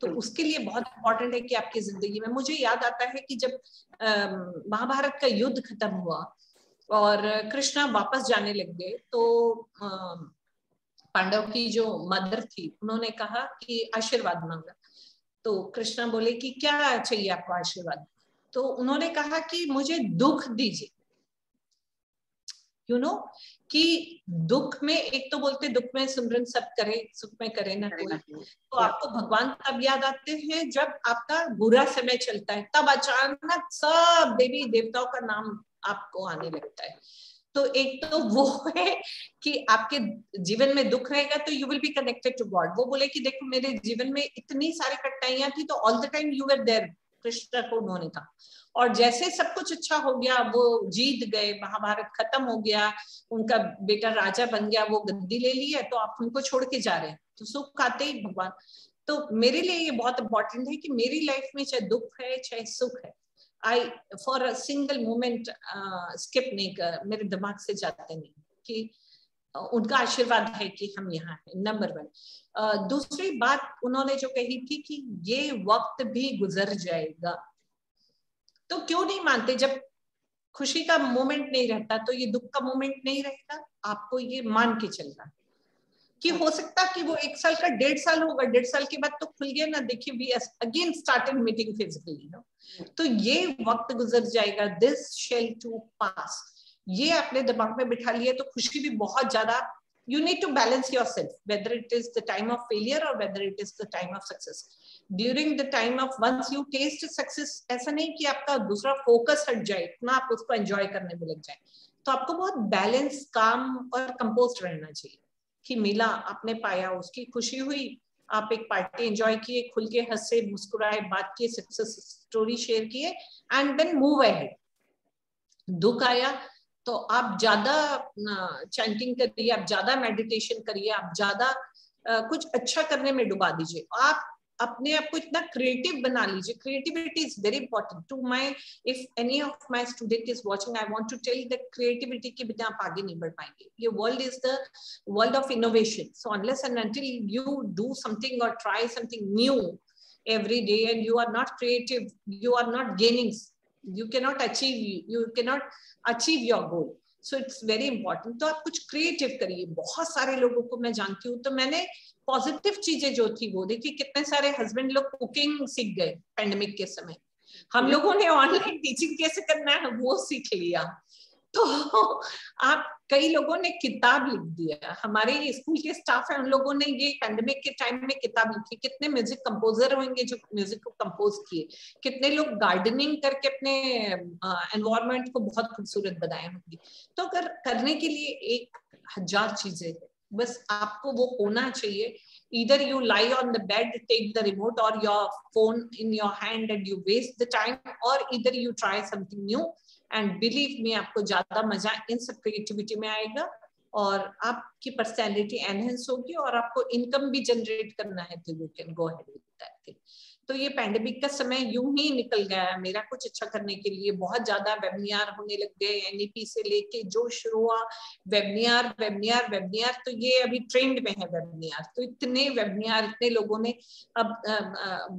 तो उसके लिए बहुत इंपॉर्टेंट है कि आपकी जिंदगी में, मुझे याद आता है कि जब महाभारत का युद्ध खत्म हुआ और कृष्णा वापस जाने लग गए, तो पांडव की जो मदर थी, उन्होंने कहा कि आशीर्वाद मांगा. तो कृष्णा बोले कि क्या चाहिए आपको आशीर्वाद? तो उन्होंने कहा कि मुझे दुख दीजिए. यू नो कि दुख में, एक तो बोलते दुख में सिमरन सब करे, सुख में करे ना कोई. तो आपको भगवान तब याद आते हैं जब आपका बुरा समय चलता है, तब अचानक सब देवी देवताओं का नाम आपको आने लगता है. तो एक तो वो है कि आपके जीवन में दुख रहेगा तो you will be connected to God. वो बोले कि देखो, मेरे जीवन में इतनी सारी कठिनाइयां थी, तो all the time you were there, Krishna को उन्होंने कहा. और जैसे सब कुछ अच्छा हो गया, वो जीत गए, महाभारत खत्म हो गया, उनका बेटा राजा बन गया, वो गद्दी ले ली है, तो आप उनको छोड़ के जा रहे हैं, तो सुख आते ही भगवान. तो मेरे लिए ये बहुत इंपॉर्टेंट है कि मेरी लाइफ में चाहे दुख है चाहे सुख है, I for a single moment skip नहीं कर, मेरे दिमाग से जाते नहीं कि उनका आशीर्वाद है कि हम यहाँ हैं. नंबर 1. दूसरी बात उन्होंने जो कही थी कि ये वक्त भी गुजर जाएगा. तो क्यों नहीं मानते? जब खुशी का मोमेंट नहीं रहता तो ये दुख का मोमेंट नहीं रहेगा. आपको ये मान के चलना कि हो सकता कि वो 1 साल का 1.5 साल होगा, 1.5 साल के बाद तो खुल गया ना, देखिए we again started meeting physically. तो ये वक्त गुजर जाएगा, दिस शेल टू पास. ये अपने दिमाग में बिठा लिया तो खुशी भी बहुत ज्यादा. You need to balance yourself, whether it is the time of failure or whether it is the time of success. During the time of once you taste success, ऐसा नहीं कि आपका दूसरा फोकस हट जाए, इतना आप उसको एंजॉय करने में लग जाए, तो आपको बहुत बैलेंस, काम और कंपोस्ट रहना चाहिए कि मिला, आपने पाया, उसकी खुशी हुई, आप एक पार्टी एंजॉय किए, खुल के हंसे, मुस्कुराए, बात किए, सक्सेस स्टोरी शेयर किए, एंड देन मूव अहेड। दुख आया तो आप ज्यादा चैंटिंग करिए, आप ज्यादा मेडिटेशन करिए, आप ज्यादा कुछ अच्छा करने में डुबा दीजिए, आप अपने आप को इतना क्रिएटिव बना लीजिए। Creativity is very important to my, if any of my student is watching, I want to tell that creativity के बिना आप आगे नहीं बढ़ पाएंगे। ये world is the world of innovation, so unless and until you do something or try something new every day and you are not creative, you are not gaining, you cannot achieve your goal. So it's very important. तो आप कुछ creative करिए। बहुत सारे लोगों को मैं जानती हूँ, तो मैंने पॉजिटिव चीजें जो थी वो देखिए, कितने सारे हस्बैंड लोग कुकिंग सीख गए पैंडेमिक के समय, हम लोगों ने ऑनलाइन टीचिंग कैसे करना है वो सीख लिया। तो आप, कई लोगों ने किताब लिख दिया, हमारे स्कूल के स्टाफ है उन लोगों ने ये पैंडेमिक के टाइम में किताब लिखी। कितने म्यूजिक कंपोजर होंगे जो म्यूजिक को कंपोज किए, कितने लोग गार्डनिंग करके अपने एनवायरनमेंट को बहुत खूबसूरत बनाए होंगे। तो अगर करने के लिए 1000 चीजें, बस आपको वो होना चाहिए। Either you lie on the bed, take the remote or your phone in your hand and you waste the time, or either you try something new and believe me, आपको ज्यादा मजा इन सब क्रिएटिविटी में आएगा और आपकी पर्सनैलिटी एनहेंस होगी और आपको इनकम भी जनरेट करना है तो you can go ahead with that thing. तो ये पैंडेमिक का समय यूं ही निकल गया मेरा कुछ अच्छा करने के लिए। बहुत ज्यादा वेबिनार होने लग गए, एनईपी से लेके जो शुरू हुआ वेबिनार वेबिनार वेबिनार, तो ये अभी ट्रेंड में है वेबिनार। तो इतने वेबिनार, इतने लोगों ने, अब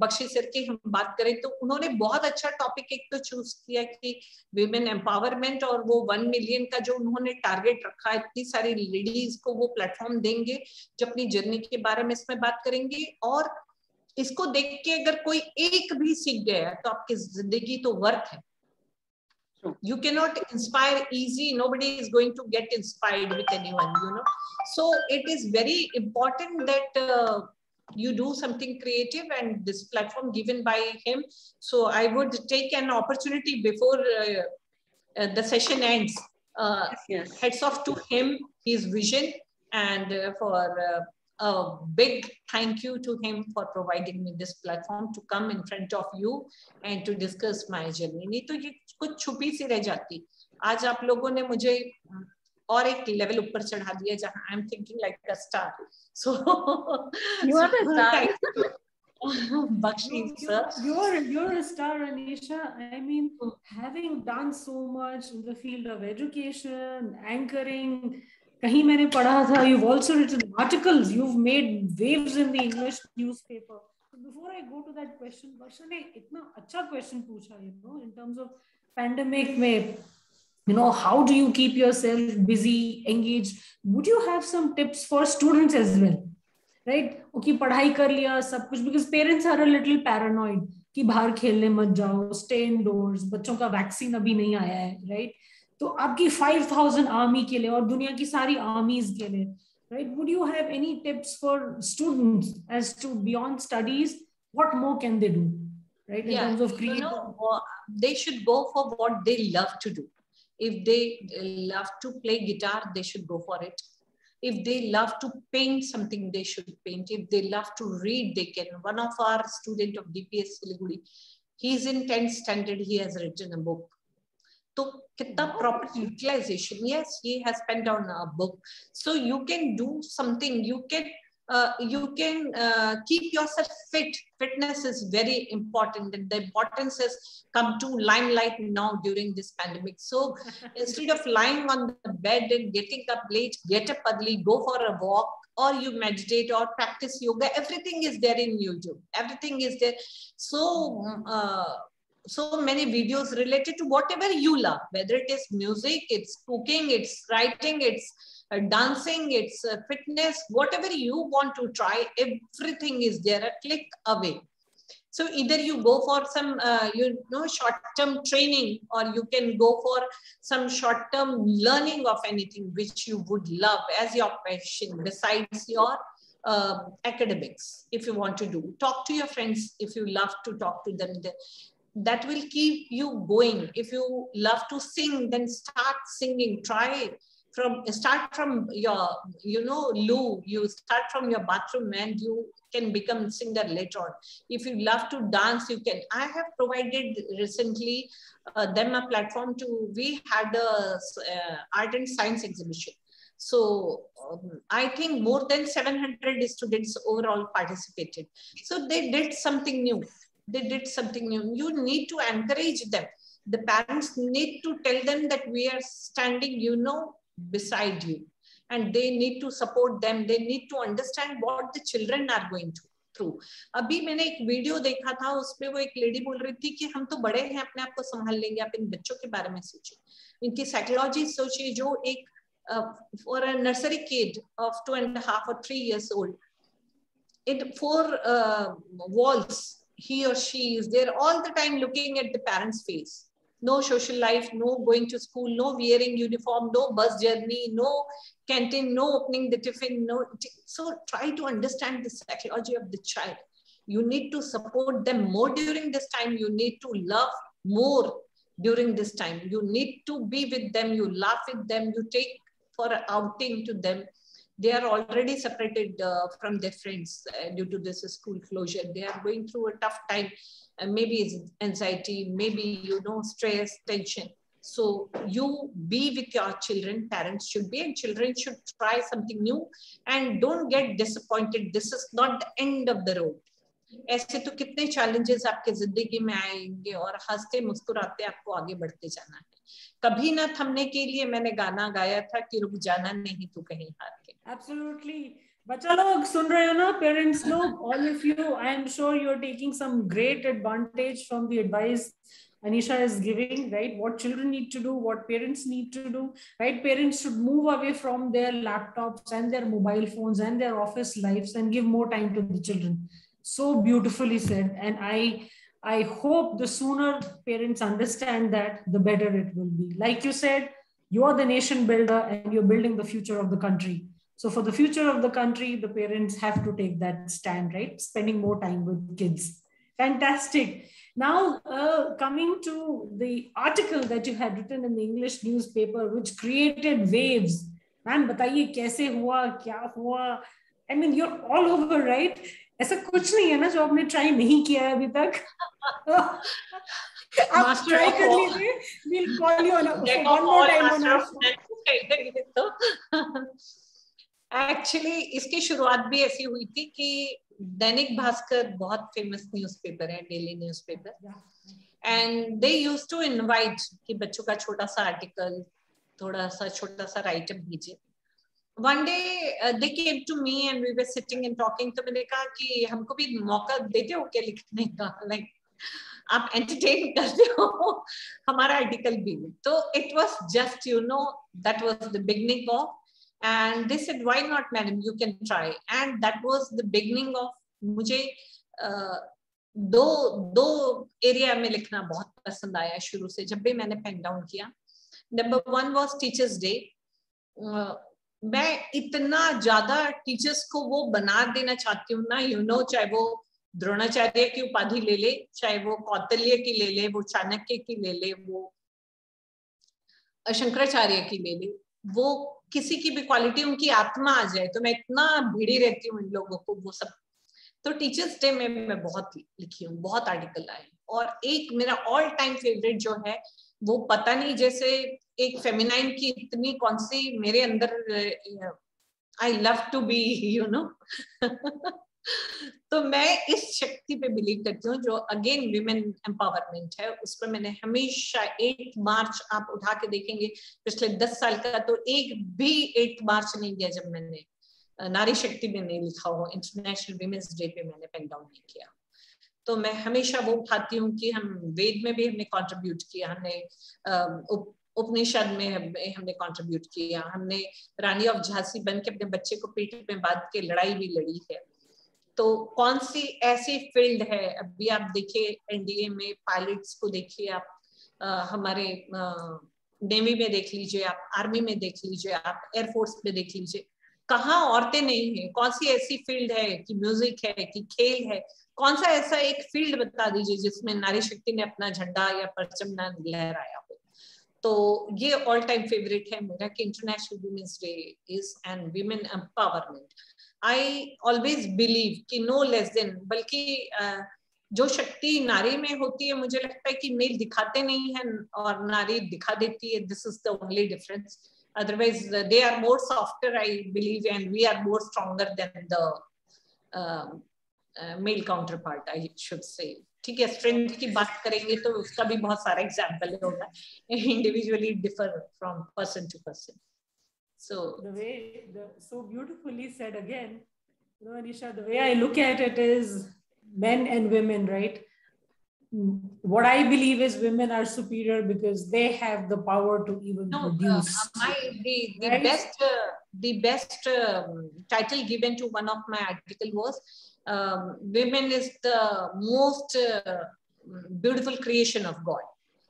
बख्शी सर की हम बात करें तो उन्होंने बहुत अच्छा टॉपिक एक तो चूज किया कि विमेन एम्पावरमेंट, और वो 1 मिलियन का जो उन्होंने टारगेट रखा है, इतनी सारी लेडीज को वो प्लेटफॉर्म देंगे जो अपनी जर्नी के बारे में इसमें बात करेंगे। और इसको देख के अगर कोई एक भी सीख गया तो आपकी जिंदगी तो वर्थ है। You cannot inspire easy, nobody is going to get inspired with anyone, you know. So it is very important that you do something creative, and this platform given by him, so I would take an opportunity before the session ends, Yes. heads off to him, his vision, and for a big thank you to him for providing me this platform to come in front of you and to discuss my journey. नहीं तो ये कुछ छुपी सी रह जाती। आज आप लोगों ने मुझे और एक लेवल ऊपर चढ़ा दिया जहाँ I am thinking like a star. So You are the star. Bakshi sir, you're a star, Anisha. I mean, having done so much in the field of education, anchoring, kahin maine padha tha, you've also written articles, you've made waves in the English newspaper. So before I go to that question, Barsha ne itna acha question पूछा, you know, in terms of pandemic में, you know, how do you keep yourself busy, engaged? Would you have some tips for students as well? Right, okay पढ़ाई कर लिया सब कुछ, because parents are a little paranoid कि बाहर खेलने मत जाओ, स्टे इनडोर्स, बच्चों का वैक्सीन अभी नहीं आया है, राइट? तो आपकी 5000 आर्मी के लिए और दुनिया की सारी आर्मीज के लिए, right, would you have any tips for students as to beyond studies, what more can they do, right, in terms of creative? you know, they should go for what they love to do. If they love to play guitar, they should go for it. If they love to paint something, they should paint. If they love to read, they can. One of our student of DPS Siliguri, he's in 10th standard, he has written a book. So kitna proper utilization. Yes, he has penned down a book. So you can do something, you can keep yourself fit. Fitness is very important, and the importance has come to limelight now during this pandemic. So instead of lying on the bed and getting up late, get up early, go for a walk, or you meditate or practice yoga. Everything is there in YouTube. Everything is there. So many videos related to whatever you love, whether it is music, it's cooking, it's writing, it's dancing, it's fitness, whatever you want to try, everything is there a click away. So either you go for some short-term training, or you can go for some short-term learning of anything which you would love as your passion besides your academics, if you want to do. Talk to your friends if you love to talk to them. That will keep you going. If you love to sing, then start singing. Start from your, loo. You start from your bathroom and you can become singer later on. If you love to dance, you can. I have provided recently them a platform we had a art and science exhibition. So I think more than 700 students overall participated. So they did something new. You need to encourage them. The parents need to tell them that we are standing, beside you. And they need to support them. They need to understand what the children are going through. अभी मैंने एक video देखा था, उसमें वो एक lady बोल रही थी कि हम तो बड़े हैं, अपने आप को संभाल लेंगे, आप इन बच्चों के बारे में सोचिए, इनकी साइकोलॉजी सोचिए. जो एक for a nursery kid of 2.5 or 3 years old, in 4 walls, he or she is there all the time looking at the parents' face. No social life, no going to school, no wearing uniform, no bus journey, no canteen, no opening the tiffin. So try to understand the psychology of the child. You need to support them more during this time. You need to love more during this time. You need to be with them. You laugh with them. You take for an outing to them. They are already separated from their friends due to this school closure. They are going through a tough time. Maybe it's anxiety, maybe, stress, tension. So you be with your children, parents should be, and children should try something new and don't get disappointed. This is not the end of the road. ऐसे तो कितने challenges आपके जिंदगी में आएंगे और हंसते मुस्कुराते आपको आगे बढ़ते जाना है. कभी ना थमने के लिए मैंने गाना गाया था कि रुक जाना नहीं तू कहीं हार के. Absolutely. बच्चा लोग सुन रहे हो ना, parents लोग, all of you, I am sure you're taking some great advantage from the advice Anisha is giving, right? What children need to do, what parents need to do, right? Parents should move away from their laptops and their mobile phones and their office lives and give more time to the children. So beautifully said. And I hope the sooner parents understand that, the better it will be. Like you said, you are the nation builder and you're building the future of the country. So for the future of the country, the parents have to take that stand, right? Spending more time with kids. Fantastic. Now, coming to the article that you had written in the English newspaper, which created waves. Ma'am, बताइए कैसे हुआ, क्या हुआ? I mean, you're all over, right? ऐसा कुछ नहीं है ना जो आपने ट्राई नहीं किया है अभी तक. आप ट्राई कर लीजिए. We'll call you on one more time on our show. Actually इसकी शुरुआत भी ऐसी हुई थी कि दैनिक भास्कर बहुत फेमस न्यूज़पेपर है, daily newspaper, and they used to invite कि बच्चों का छोटा सा आर्टिकल, थोड़ा सा छोटा सा राइटअप दीजिए. One day they came to me and we were sitting and talking. तो मैंने कहा कि हमको भी मौका देते हो क्या लिखने का, like आप entertain करते हो हमारा आर्टिकल भी. तो it was just, that was the beginning of, and they said, why not madam, you can try. And that was the beginning of मुझे दो एरिया में लिखना बहुत पसंद आया शुरू से जब भी मैंने पेन डाउन किया. Number 1 was teachers day. मैं इतना ज्यादा टीचर्स को वो बना देना चाहती हूँ ना, चाहे वो द्रोणाचार्य की उपाधि ले ले, चाहे वो कौटिल्य की ले ले, वो चाणक्य की ले ले, वो शंकराचार्य की ले ले, वो किसी की भी क्वालिटी उनकी आत्मा आ जाए. तो मैं इतना भिड़ी रहती हूँ इन लोगों को, वो सब. तो टीचर्स डे में मैं बहुत लिखी हूँ, बहुत आर्टिकल आए. और एक मेरा ऑल टाइम फेवरेट जो है, वो पता नहीं जैसे एक फेमिनाइन की इतनी कौन सी मेरे अंदर, आई लव टू बी, तो मैं इस शक्ति पे बिलीव करती हूँ जो अगेन विमेन एम्पावरमेंट है. उस पर मैंने हमेशा 8 मार्च, आप उठा के देखेंगे पिछले 10 साल का, तो एक भी 8 मार्च नहीं गया जब मैंने नारी शक्ति में नहीं लिखा हो. इंटरनेशनल विमेन्स डे पे मैंने पेन डाउन नहीं किया. तो मैं हमेशा वो उठाती हूँ कि हम वेद में भी हमने कंट्रीब्यूट किया, हमने उपनिषद में हमने कंट्रीब्यूट किया, हमने रानी ऑफ झांसी बन के अपने बच्चे को पीठ में बांध के लड़ाई भी लड़ी है. तो कौन सी ऐसी फील्ड है, अभी आप देखिए एनडीए में पायलट्स को देखिए, आप हमारे नेवी में देख लीजिए, आप आर्मी में देख लीजिए, आप एयरफोर्स में देख लीजिए. कहाँ औरतें नहीं है, कौन सी ऐसी फील्ड है कि म्यूजिक है कि खेल है, कौन सा ऐसा एक फील्ड बता दीजिए जिसमें नारी शक्ति ने अपना झंडा या परचम ना लहराया हो। तो ये ऑल टाइम फेवरेट है मेरा कि international women's day is and women empowerment. I always believe कि नो लेस देन, बल्कि जो शक्ति नारी में होती है, मुझे लगता है कि मेल दिखाते नहीं है और नारी दिखा देती है। This is the only difference. Otherwise, they are more softer, I believe, and we are more stronger than the male counterpart, I should say. ठीक है, स्ट्रेंथ की बात करेंगे तो उसका भी बहुत सारा एग्जाम्पल होगा, individually differ from person to person. So the way, so beautifully said again, Anisha, the way I look at it is men and women, right? What I believe is women are superior because they have the power to even produce. The best title given to one of my article was women is the most beautiful creation of God.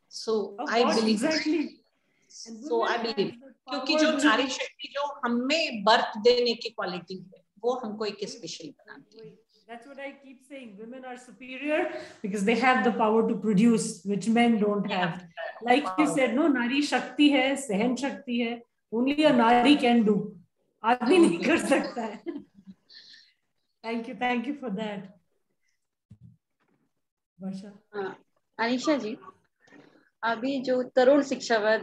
So I believe exactly. So I believe क्योंकि जो नारी शक्ति जो हमें birth देने की quality है वो हमको एक स्पेशल बनाती है. That's what I keep saying. Women are superior because they have the power to produce, which men don't have. Like you said, no, Nari Shakti hai, Sahan Shakti hai. Only a Nari can do. Aadmi nahi kar sakta hai. Thank you for that. Varsha. Anisha जी, अभी जो तरुण शिक्षाविद,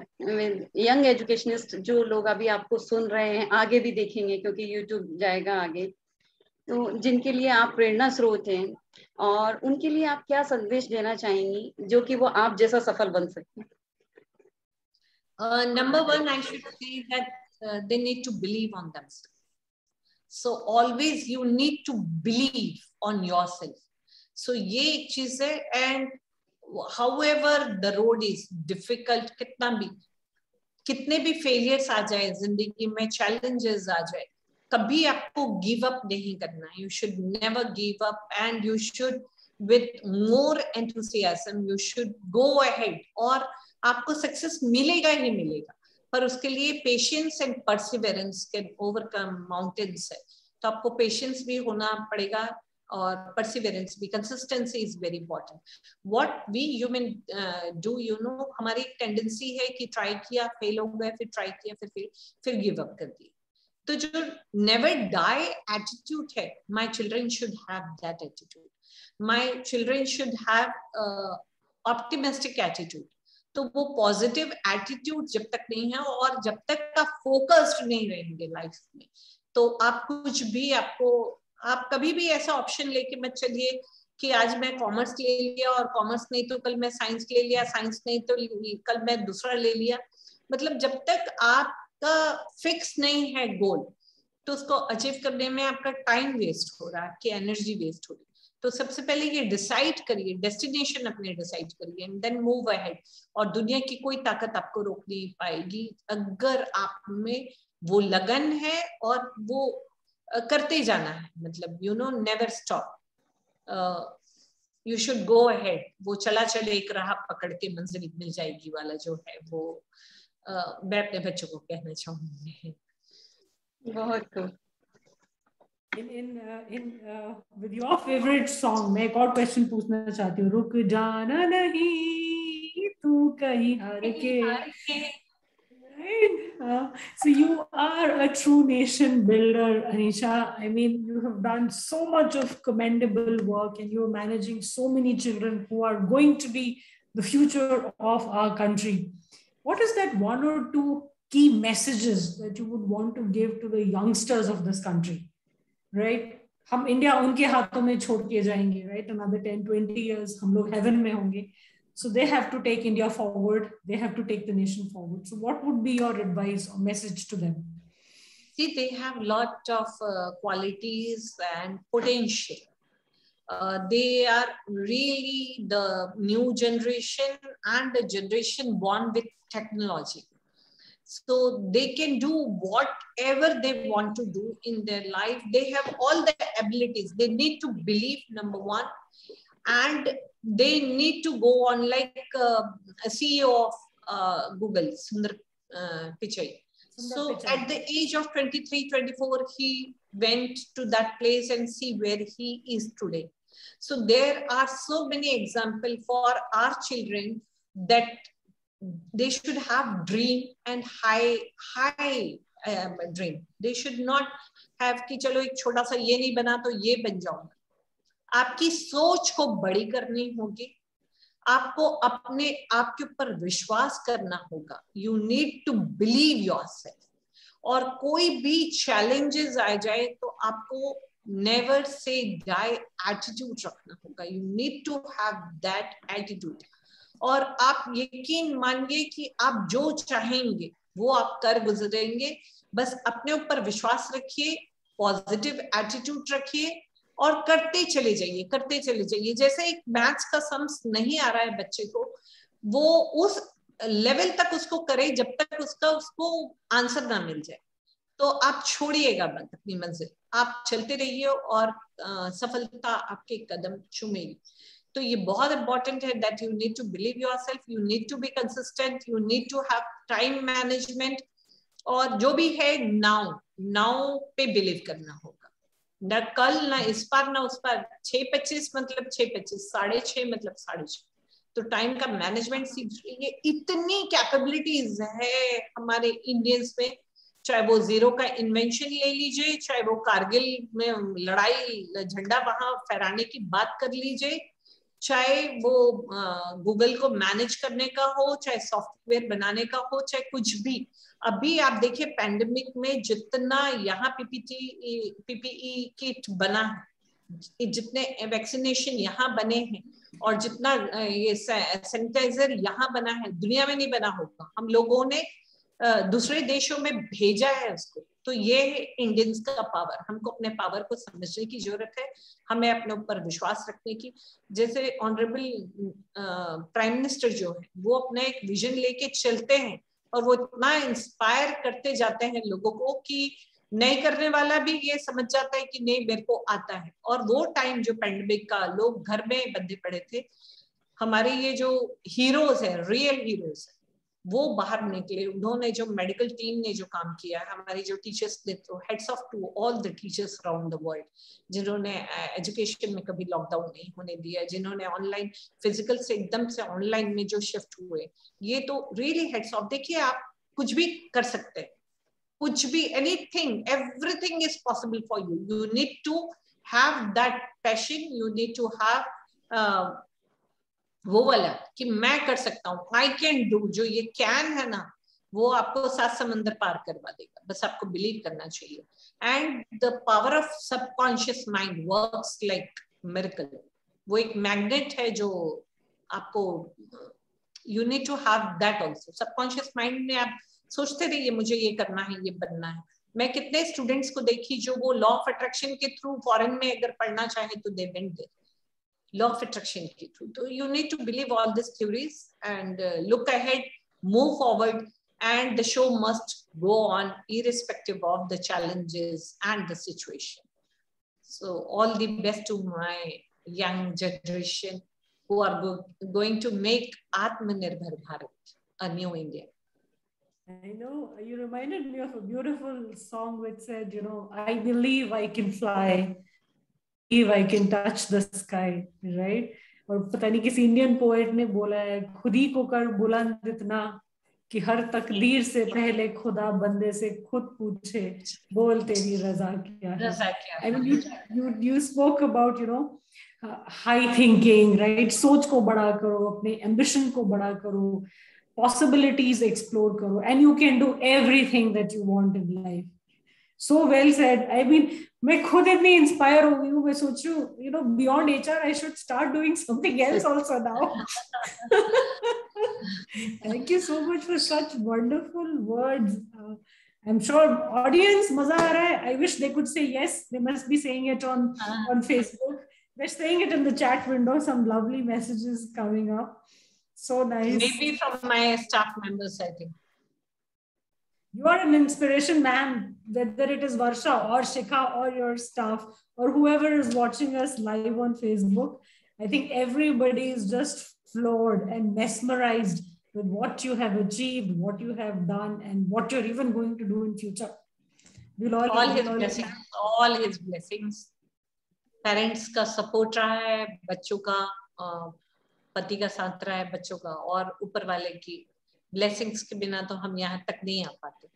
young educationist जो लोग अभी आपको सुन रहे हैं, आगे भी देखेंगे क्योंकि यूट्यूब जाएगा आगे, तो जिनके लिए आप प्रेरणा स्रोत हैं, और उनके लिए आप क्या संदेश देना चाहेंगी जो कि वो आप जैसा सफल बन सके? Number one, I should say that they need to believe on themselves. So always you need to believe on yourself. So ये एक चीज है, and however the road is difficult, कितने भी failures आ जाए जिंदगी में, challenges आ जाए, कभी आपको गिव अप नहीं करना. You should never give up and you should with more enthusiasm you should go ahead, और आपको सक्सेस मिलेगा ही मिलेगा. पर उसके लिए patience and perseverance can overcome mountains है. तो आपको पेशेंस भी होना पड़ेगा और परसिवेरेंस भी. Consistency is very important. What we human do, you know, हमारी एक टेंडेंसी है कि ट्राई किया, फेल हो गए, फिर ट्राई किया, फिर गिव अप कर दिया. तो जो नेवर डाई एटीट्यूड है, my children should have that attitude. My children should have optimistic attitude. तो वो पॉजिटिव एटीट्यूड जब तक नहीं है और जब तक आप फोकस्ड नहीं रहेंगे लाइफ में, तो आप कुछ भी आप कभी भी ऐसा ऑप्शन लेके मत चलिए कि आज मैं कॉमर्स ले लिया और कॉमर्स नहीं तो कल मैं साइंस ले लिया, साइंस नहीं तो कल मैं दूसरा ले लिया. मतलब जब तक आप का फिक्स नहीं है गोल, तो उसको अचीव करने में आपका टाइम वेस्ट हो रहा है, आपकी एनर्जी वेस्ट हो रही है. तो सबसे पहले ये डिसाइड करिए, डेस्टिनेशन अपने डिसाइड करिए, एंड देन मूव अहेड. और दुनिया की कोई ताकत आपको रोक नहीं पाएगी अगर आप में वो लगन है और वो करते जाना है. मतलब you know, never stop, you should go ahead. वो चला चले एक राह पकड़ के मंजिल मिल जाएगी वाला जो है वो मैं अपने बच्चों को कहना चाहूंगी. बहुत खूब. With your favorite song, मैं एक और क्वेश्चन पूछना चाहती हूँ. रुक जाना नहीं तू कहीं हार के. So you are a true nation builder, Anisha. I mean, you have done so much of commendable work, and you're managing so many children who are going to be the future of our country. What is that one or two key messages that you would want to give to the youngsters of this country? Right? हम India उनके हाथों में छोड़ के जाएंगे, right? Another 10-20 years हम लोग heaven में होंगे. So they have to take India forward. They have to take the nation forward. So what would be your advice or message to them? See, they have lot of qualities and potential. They are really the new generation and the generation born with technology. So they can do whatever they want to do in their life. They have all the abilities. They need to believe, number one, and they need to go on like a CEO of Google, Sundar Pichai. So at the age of 23, 24, he went to that place and see where he is today. So there are so many examples for our children that they should have dream and high dream. They should not have कि चलो एक छोटा सा ये नहीं बना तो ये बन जाऊंगा. आपकी सोच को बड़ी करनी होगी. आपको अपने आप के ऊपर विश्वास करना होगा. You need to believe yourself. और कोई भी challenges आ जाए तो आपको never say die attitude रखना होगा. You need to have that attitude. और आप यकीन मानिए कि आप जो चाहेंगे वो आप कर गुजरेंगे. बस अपने ऊपर विश्वास रखिए, पॉजिटिव एटीट्यूड रखिए और करते चले जाइए, करते चले जाइए. जैसे एक मैथ्स का सम्स नहीं आ रहा है बच्चे को, वो उस लेवल तक उसको करे जब तक उसको आंसर ना मिल जाए. तो आप छोड़िएगा मत अपनी मंजिल, आप चलते रहिए और सफलता आपके कदम चूमेगी. तो ये बहुत इंपॉर्टेंट है that you need to believe yourself, you need to be consistent, you need to have time management. और जो भी है नाउ पे बिलीव करना होगा. ना कल, ना इस पार, ना उस पार. 6:25 मतलब 6:25, 6:30 मतलब 6:30. तो टाइम का मैनेजमेंट सीख रही है. इतनी कैपेबिलिटीज है हमारे इंडियंस में. चाहे वो जीरो का इन्वेंशन ले लीजिए, चाहे वो कारगिल में लड़ाई झंडा वहां फहराने की बात कर लीजिए, चाहे वो गूगल को मैनेज करने का हो, चाहे सॉफ्टवेयर बनाने का हो, चाहे कुछ भी. अभी आप देखिए पैंडेमिक में जितना यहाँ पीपीई किट बना है, जितने वैक्सीनेशन यहाँ बने हैं और जितना ये सैनिटाइजर यहाँ बना है, दुनिया में नहीं बना होगा. हम लोगों ने दूसरे देशों में भेजा है उसको. तो ये है इंडियंस का पावर. हमको अपने पावर को समझने की जरूरत है, हमें अपने ऊपर विश्वास रखने की. जैसे ऑनरेबल प्राइम मिनिस्टर जो है वो अपना एक विजन लेके चलते हैं और वो इतना इंस्पायर करते जाते हैं लोगों को कि नहीं करने वाला भी ये समझ जाता है कि नहीं मेरे को आता है. और वो टाइम जो पैंडेमिक का लोग घर में बंधे पड़े थे, हमारे ये जो हीरोज है, रियल हीरोज है, वो बाहर निकले. उन्होंने जो मेडिकल टीम ने जो काम किया है, हमारे जो टीचर्स ने, तो hats off to all the teachers around the world, जिन्होंने एजुकेशन में कभी लॉकडाउन नहीं होने दिया, जिन्होंने ऑनलाइन फिजिकल से एकदम से ऑनलाइन में जो शिफ्ट हुए, ये तो रियली हेड्स ऑफ. देखिए आप कुछ भी कर सकते हैं, कुछ भी, anything, everything is possible for you. You need to have that passion, you need to have वो वाला कि मैं कर सकता हूँ, आई कैन डू. जो ये कैन है ना, वो आपको 7 समंदर पार करवा देगा. बस आपको बिलीव करना चाहिए. And the power of subconscious mind works like miracle. वो एक मैग्नेट है जो आपको, you need to have that also. Subconscious mind में आप सोचते रहिए मुझे ये करना है, ये बनना है. मैं कितने स्टूडेंट्स को देखी जो वो लॉ ऑफ अट्रैक्शन के थ्रू फॉरेन में अगर पढ़ना चाहे तो they went there, law of attraction ke through. So you need to believe all these theories and look ahead, move forward, and the show must go on irrespective of the challenges and the situation. So all the best to my young generation who are going to make Atmanirbhar Bharat a new India. I know, you reminded me of a beautiful song which said, you know, I believe I can fly, if I can touch the sky, right? और पता नहीं किसी Indian poet ने बोला है, खुद ही को कर बुलंद इतना कि हर तकदीर से पहले खुदा बंदे से खुद पूछे, बोल तेरी रजा क्या है. I mean, you spoke about, you know, high thinking, right? सोच को बड़ा करो, अपने ambition को बड़ा करो, possibilities explore करो, and you can do everything that you want in life. So well said. I mean, मैं खुद इतनी इंस्पायर हो गई हूँ. मैं सोच रही हूँ, you know, beyond HR, I should start doing something else also now. Thank you so much for such wonderful words. I'm sure audience मजा आ रहा है. I wish they could say yes. They must be saying it on Facebook. They're saying it in the chat window. Some lovely messages coming up. So nice. Maybe from my staff members, I think. You are an inspiration, ma'am, whether it is Varsha or Shikha or your staff or whoever is watching us live on Facebook. I think everybody is just floored and mesmerized with what you have achieved, what you have done, and what you're even going to do in future. All his blessings. Parents का support रहा है, बच्चों का, पति का साथ रहा है, बच्चों का, और ऊपर वाले की ब्लेसिंग्स के बिना तो हम यहाँ तक नहीं आ पाते.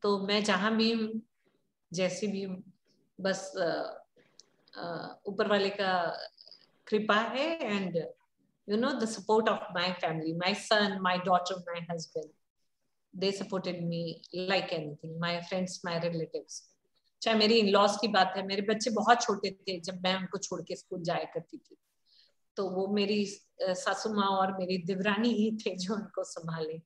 तो मैं जहाँ भी हूँ, जैसी भी हूँ, बस ऊपर वाले का कृपा है, and you know, the support of my family, my son, my daughter, my husband, they supported me like anything. My friends, my relatives. चाहे मेरी इन-लॉज की बात है, मेरे बच्चे बहुत छोटे थे जब मैं उनको छोड़ के स्कूल जाया करती थी, तो वो मेरी सासू माँ और मेरी देवरानी ही थे जो उनको संभाले.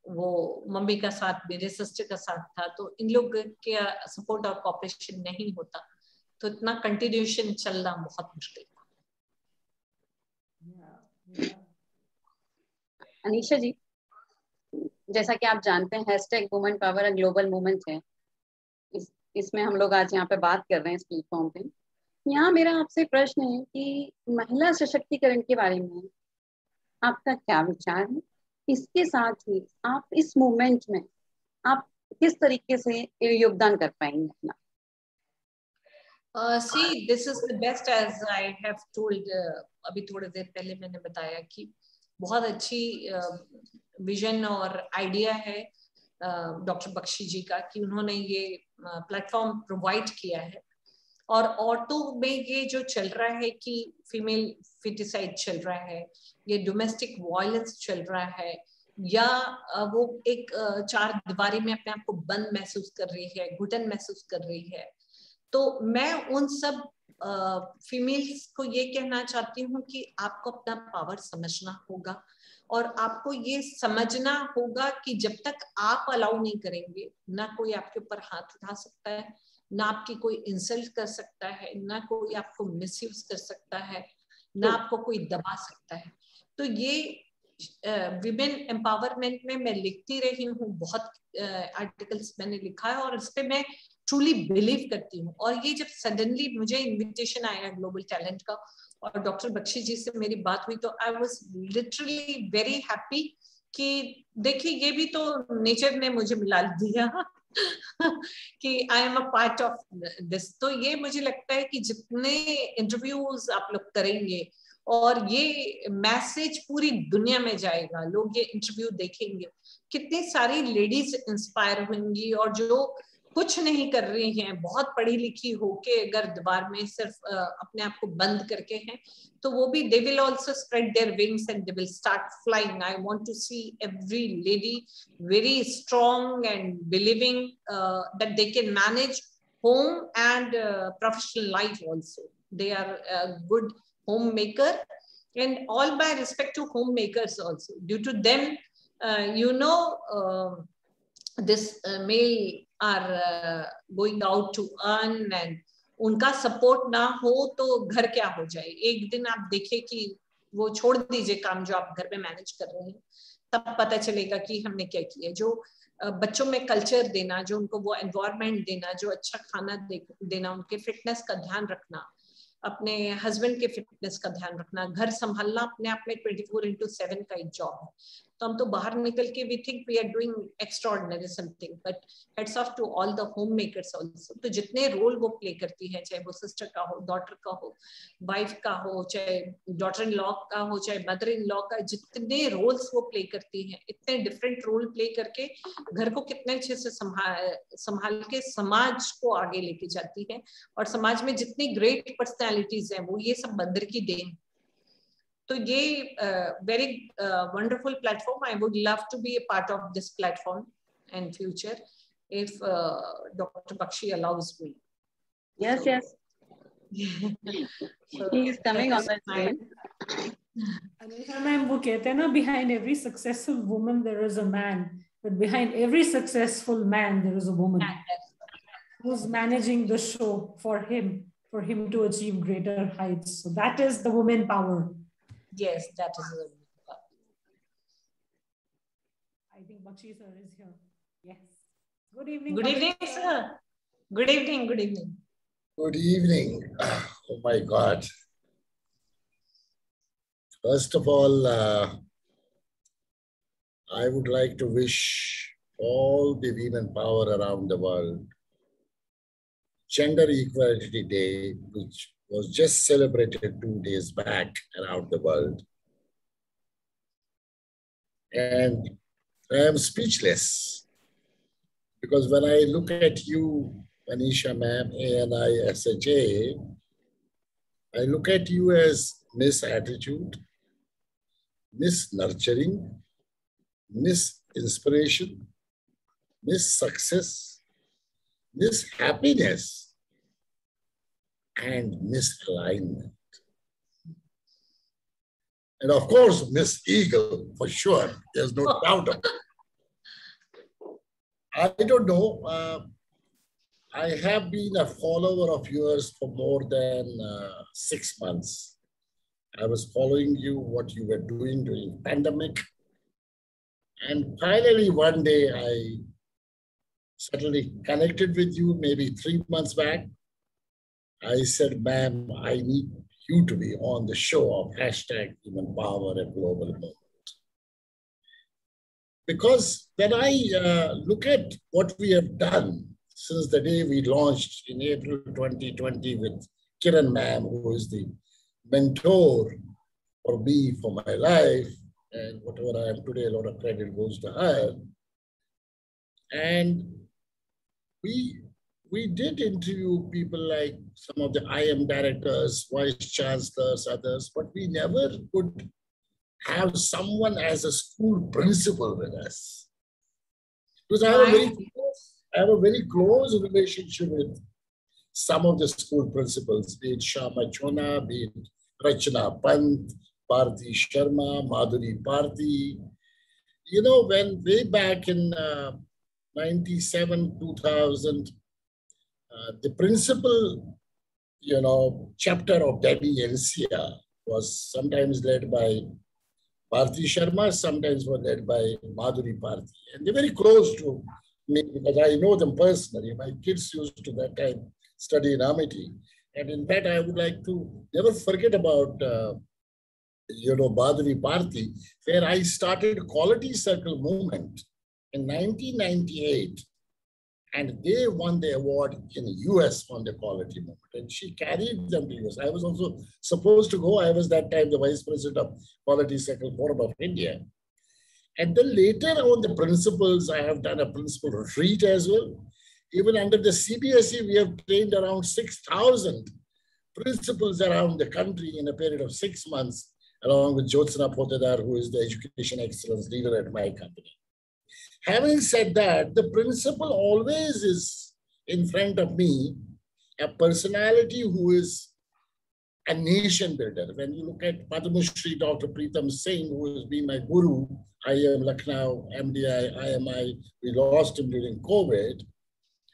वो मम्मी का साथ, मेरे सिस्टर का साथ था, तो इन लोग के सपोर्ट और कॉपरेशन नहीं होता तो इतना कंटिन्यूएशन चलना बहुत मुश्किल था. अनीशा जी, जैसा कि आप जानते हैं, #वुमेन पावर ग्लोबल मूवमेंट है. इसमें हम लोग आज यहाँ पे बात कर रहे हैं इस प्लेटफॉर्म पे. यहाँ मेरा आपसे प्रश्न है कि महिला सशक्तिकरण के बारे में आपका क्या विचार है. इसके साथ ही आप इस मूवमेंट में आप किस तरीके से योगदान कर पाएंगे अपना. See, this is the best, as I have told. अभी थोड़ी देर पहले मैंने बताया कि बहुत अच्छी विजन और आइडिया है डॉक्टर बख्शी जी का कि उन्होंने ये प्लेटफॉर्म प्रोवाइड किया है. और औरतों में ये जो चल रहा है कि फीमेल फिटिसाइड चल रहा है, ये डोमेस्टिक वायलेंस चल रहा है, या वो एक चार दीवारी में अपने आप को बंद महसूस कर रही है, घुटन महसूस कर रही है, तो मैं उन सब फीमेल्स को ये कहना चाहती हूँ कि आपको अपना पावर समझना होगा, और आपको ये समझना होगा कि जब तक आप अलाउ नहीं करेंगे, ना कोई आपके ऊपर हाथ उठा सकता है, ना आपकी कोई इंसल्ट कर सकता है, ना कोई आपको मिसयूज कर सकता है, ना आपको कोई दबा सकता है. तो ये विमेन एम्पावरमेंट में मैं लिखती रही हूँ, बहुत आर्टिकल्स मैंने लिखा है, और इस पे मैं ट्रूली बिलीव करती हूँ. और ये जब सडनली मुझे इन्विटेशन आया ग्लोबल टैलेंट का और डॉक्टर बख्शी जी से मेरी बात हुई, तो I was literally very happy कि देखिए ये भी तो नेचर ने मुझे मिला दिया कि I am a part of this. तो ये मुझे लगता है कि जितने इंटरव्यूज आप लोग करेंगे और ये मैसेज पूरी दुनिया में जाएगा, लोग ये इंटरव्यू देखेंगे, कितनी सारी लेडीज इंस्पायर होंगी, और जो कुछ नहीं कर रही हैं, बहुत पढ़ी लिखी होके अगर दीवार में सिर्फ अपने आप को बंद करके हैं, तो वो भी they will also spread their wings and they will start flying. I want to see every lady very strong and believing that they can manage home and professional life also. They are a good homemaker, and all by respect to homemakers also. Due to them, this male are going out to earn, and उनका support ना हो तो घर क्या हो जाए. एक दिन आप देखिए कि वो छोड़ दीजिए काम जो आप घर में मैनेज कर रहे हैं, तब पता चलेगा कि हमने क्या किया. जो बच्चों में कल्चर देना, जो उनको वो एनवायरनमेंट देना, जो अच्छा खाना देना, उनके फिटनेस का ध्यान रखना, अपने हस्बैंड के फिटनेस का ध्यान रखना, घर संभालना अपने आप में 24/7 का एक जॉब है. तो हम तो बाहर निकल के we think we are doing extraordinary something, but hats off to all the home makers also. तो जितने रोल वो प्ले करती है, चाहे वो सिस्टर का हो, डॉटर का हो, वाइफ का हो, चाहे डॉटर इन लॉ का हो, चाहे मदर इन लॉ का, जितने रोल्स वो प्ले करती हैं, इतने डिफरेंट रोल प्ले करके घर को कितने अच्छे से संभाल के समाज को आगे लेके जाती है. और समाज में जितनी ग्रेट पर्सनैलिटीज हैं, वो ये सब मदर की देन. तो ये very wonderful platform. I would love to be a part of this platform in future if Dr. Bakshi allows me. Yes, yes. So, he is coming on the screen. Anisha ma'am, वो कहते हैं ना, behind every successful woman there is a man, but behind every successful man there is a woman who's managing the show for him to achieve greater heights. So that is the woman power. Yes, that is it. I think Bakshi sir is here. Yes. Good evening. Good evening, sir. Good evening. Good evening. Good evening. Oh my God. First of all, I would like to wish all the women power around the world Gender Equality Day, which was just celebrated 2 days back around the world. And I am speechless because when I look at you, Anisha ma'am, ANI SHA, I look at you as Miss Attitude, Miss Nurturing, Miss Inspiration, Miss Success, Miss Happiness, and Miss Alignment. And of course, Miss Eagle, for sure. There's no doubt of it. I don't know. I have been a follower of yours for more than 6 months. I was following you, what you were doing during pandemic. And finally, one day, I suddenly connected with you, maybe 3 months back. I said, ma'am, I need you to be on the show of #Women Power and Global Movement. Because when I look at what we have done since the day we launched in April 2020 with Kiran ma'am, who is the mentor for me for my life, and whatever I am today, a lot of credit goes to her. And we did interview people like some of the IM directors, vice chancellors, others, but we never could have someone as a school principal with us. Because I have a very close relationship with some of the school principals, be it Shama Chona, be it Rachana Pant, Bharti Sharma, Madhuri Bharti. You know, when way back in 97, 2000, the principal, chapter of Delhi NCR was sometimes led by Bharti Sharma, sometimes was led by Madhuri Bharti. And they're very close to me because I know them personally. My kids used to that time study in Amity. And in fact, I would like to never forget about, Madhuri Bharti, where I started Quality Circle Movement in 1998. And they won the award in the US on the quality movement. And she carried them to US. I was also supposed to go. I was that time the vice president of Quality Circle Forum of India. And then later on the principals, I have done a principal retreat as well. Even under the CBSE, we have trained around 6,000 principals around the country in a period of 6 months, along with Jyotsna Potedar, who is the education excellence leader at my company. Having said that, the principal always is in front of me, a personality who is a nation builder. When you look at Padma Shri Dr. Pritam Singh, who has been my guru, IIM Lucknow, MDI, IMI, we lost him during COVID.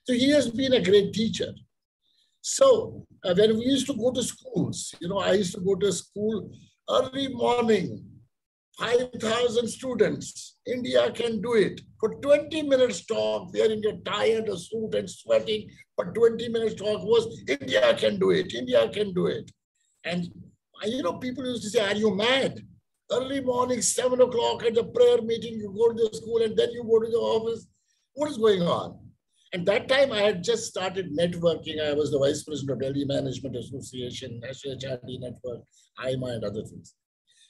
So he has been a great teacher. So when we used to go to schools, I used to go to school early morning, 5,000 students. India can do it. For 20 minutes talk, wearing a tie and a suit and sweating, but 20 minutes talk was, India can do it, India can do it. And, people used to say, are you mad? Early morning, 7 o'clock at the prayer meeting, you go to the school and then you go to the office. What is going on? And that time I had just started networking. I was the vice president of Delhi Management Association, SHRD Network, IMA and other things.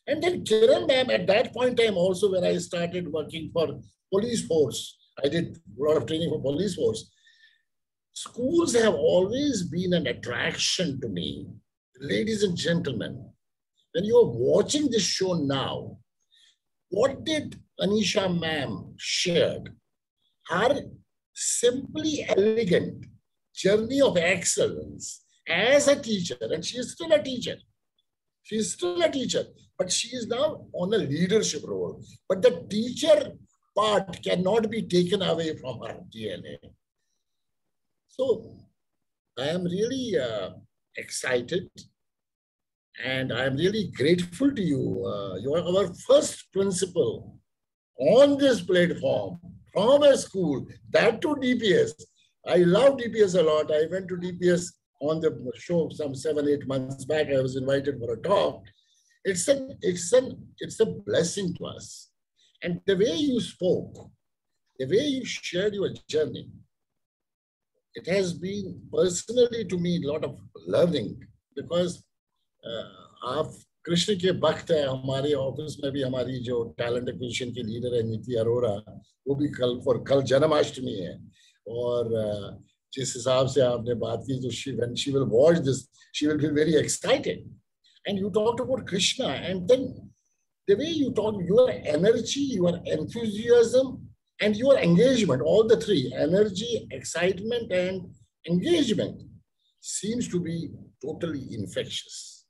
And then Kiran ma'am, at that point in time also, when I started working for police force, I did a lot of training for police force. Schools have always been an attraction to me. Ladies and gentlemen, when you are watching this show now, what did Anisha ma'am shared? Her simply elegant journey of excellence as a teacher, and she is still a teacher. She is still a teacher, but she is now on a leadership role. But the teacher part cannot be taken away from her DNA. So I am really excited and I am really grateful to you. You are our first principal on this platform from a school, that to DPS. I love DPS a lot. I went to DPS on the show some 7-8 months back. I was invited for a talk. It's a blessing to us. And the way you spoke, the way you shared your journey, it has been personally to me a lot of learning, because आप कृष्ण के भक्त है. हमारे office में भी हमारी जो talent acquisition की लीडर है नीति अरोरा, वो भी कल जन्माष्टमी है. और जिस हिसाब से आपने बात की, तो when she will watch this, she will feel very excited. And you talked about Krishna, and then the way you talk, your energy, your enthusiasm, and your engagement, all the three, energy, excitement, and engagement, seems to be totally infectious.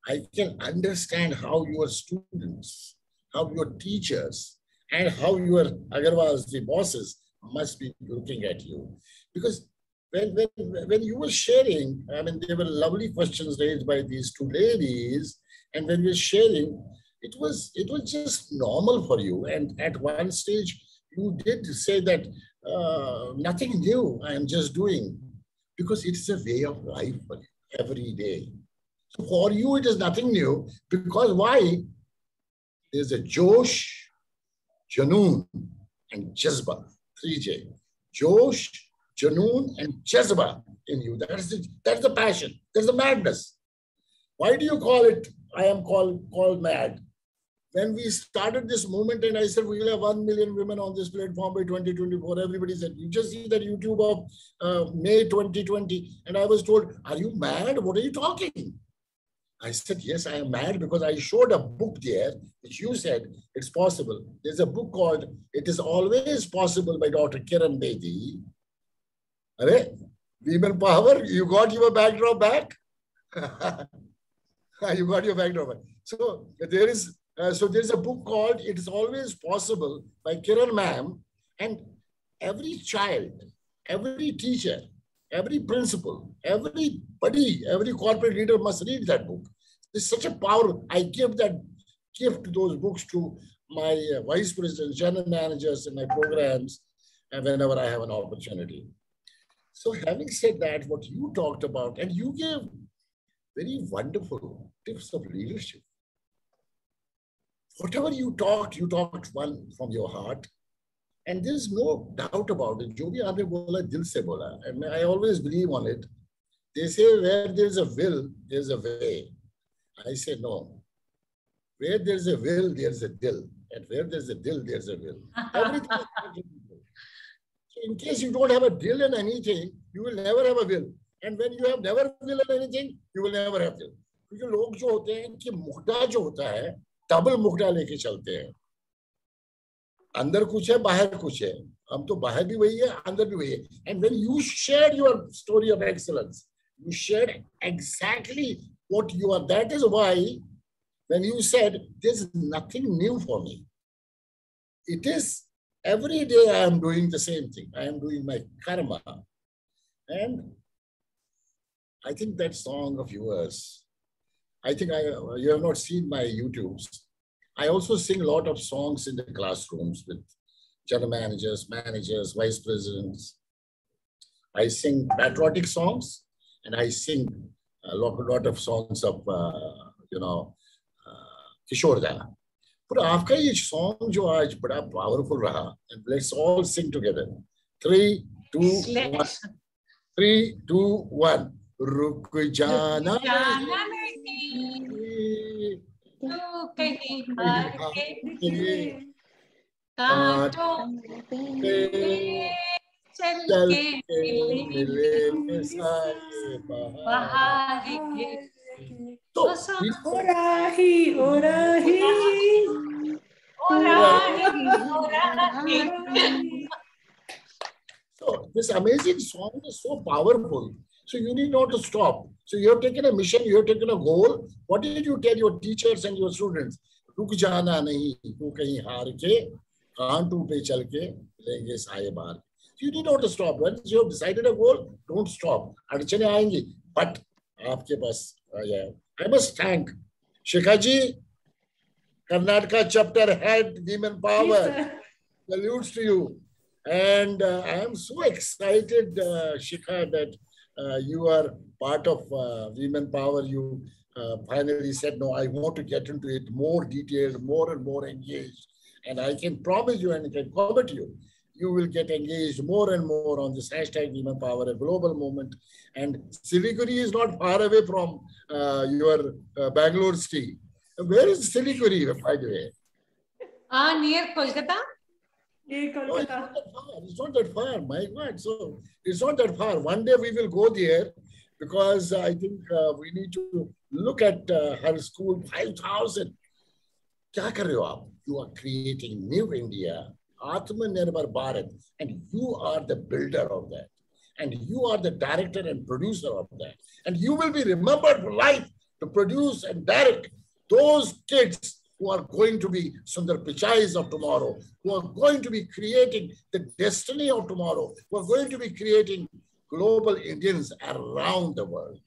I can understand how your students, how your teachers, and how your Agarwals, the bosses, must be looking at you. Because when you were sharing, I mean, there were lovely questions raised by these two ladies, and when you were sharing, it was just normal for you. And at one stage, you did say that nothing new, I am just doing, because it's a way of life for you every day. So for you, it is nothing new, because why? There's a Josh, Janoon, and Jazba, 3J. Josh, Janoon, and Jazba in you. That's the passion. That's the madness. Why do you call it, I am called mad? When we started this movement and I said, we will have 1 million women on this platform by 2024, everybody said, you just see that YouTube of May 2020. And I was told, are you mad? What are you talking? I said, yes, I am mad, because I showed a book there, which you said it's possible. There's a book called It Is Always Possible by Dr. Kiran Bedi. Women Power, you got your backdrop back? You got your backdrop back. So there's a book called It Is Always Possible by Kiran Ma'am, and every child, every teacher, every principal, everybody, every corporate leader must read that book. There's such a power. I give that gift, those books, to my vice presidents, general managers in my programs, and whenever I have an opportunity. So having said that, what you talked about, and you gave very wonderful tips of leadership. Whatever you talked one from your heart. And there's no doubt about it. Jo bhi aapne bola, dil se bola. And I always believe on it. They say where there's a will, there's a way. I say no. Where there's a will, there's a dill. And where there's a dill, there's a will. Everything is connected to will. So in case you don't have a dill in anything, you will never have a will. And when you have never will in anything, you will never have will. Because लोग जो होते हैं, इनकी मुक्ता जो होता है, double मुक्ता लेके चलते हैं. अंदर कुछ है, बाहर कुछ है. हम तो बाहर भी वही है, अंदर भी वही है. And when you shared your story of excellence, you shared exactly what you are. That is why when you said, there's nothing new for me. It is every day I am doing the same thing. I am doing my karma. And I think that song of yours, I think you have not seen my YouTubes. I also sing a lot of songs in the classrooms with general managers, vice presidents. I sing patriotic songs, and I sing a lot of songs of, Kishore Da. But आपका ये song जो आज बड़ा powerful रहा, and let's all sing together. 3, 2, 1. 3, 2, 1. रुक जाना नहीं, तू कहीं हार के कांटों पे चल के मिले सारे बहार के. ओ राही So this amazing song is so powerful. So you need not to stop. So you have taken a mission, you have taken a goal. What did you tell your teachers and your students? रुक जाना नहीं, तू कहीं हार के कांटों पे चल के लेंगे साए बार. So you need not to stop. Once you have decided a goal, don't stop. अड़चने आएंगी, but आपके पास आ जाए. I must thank Shikhaji, Karnataka chapter head, Women Power. Salutes to you. And I am so excited, Shikha, that you are part of Women Power. You finally said, no, I want to get into it more detailed, more and more engaged. And I can promise you and I can commit you, you will get engaged more and more on this hashtag Women Power, a global movement. And Siliguri is not far away from your Bangalore city. Where is Siliguri, by the way? Near Kolkata. Near Kolkata. No, it's not that far. My God. So it's not that far. One day we will go there because I think we need to look at her school. 5,000. Kya kar rahe ho aap? You are creating new India, Atmanirbhar Bharat, and you are the builder of that. And you are the director and producer of that. And you will be remembered for life to produce and direct those kids who are going to be Sundar Pichais of tomorrow, who are going to be creating the destiny of tomorrow, who are going to be creating global Indians around the world.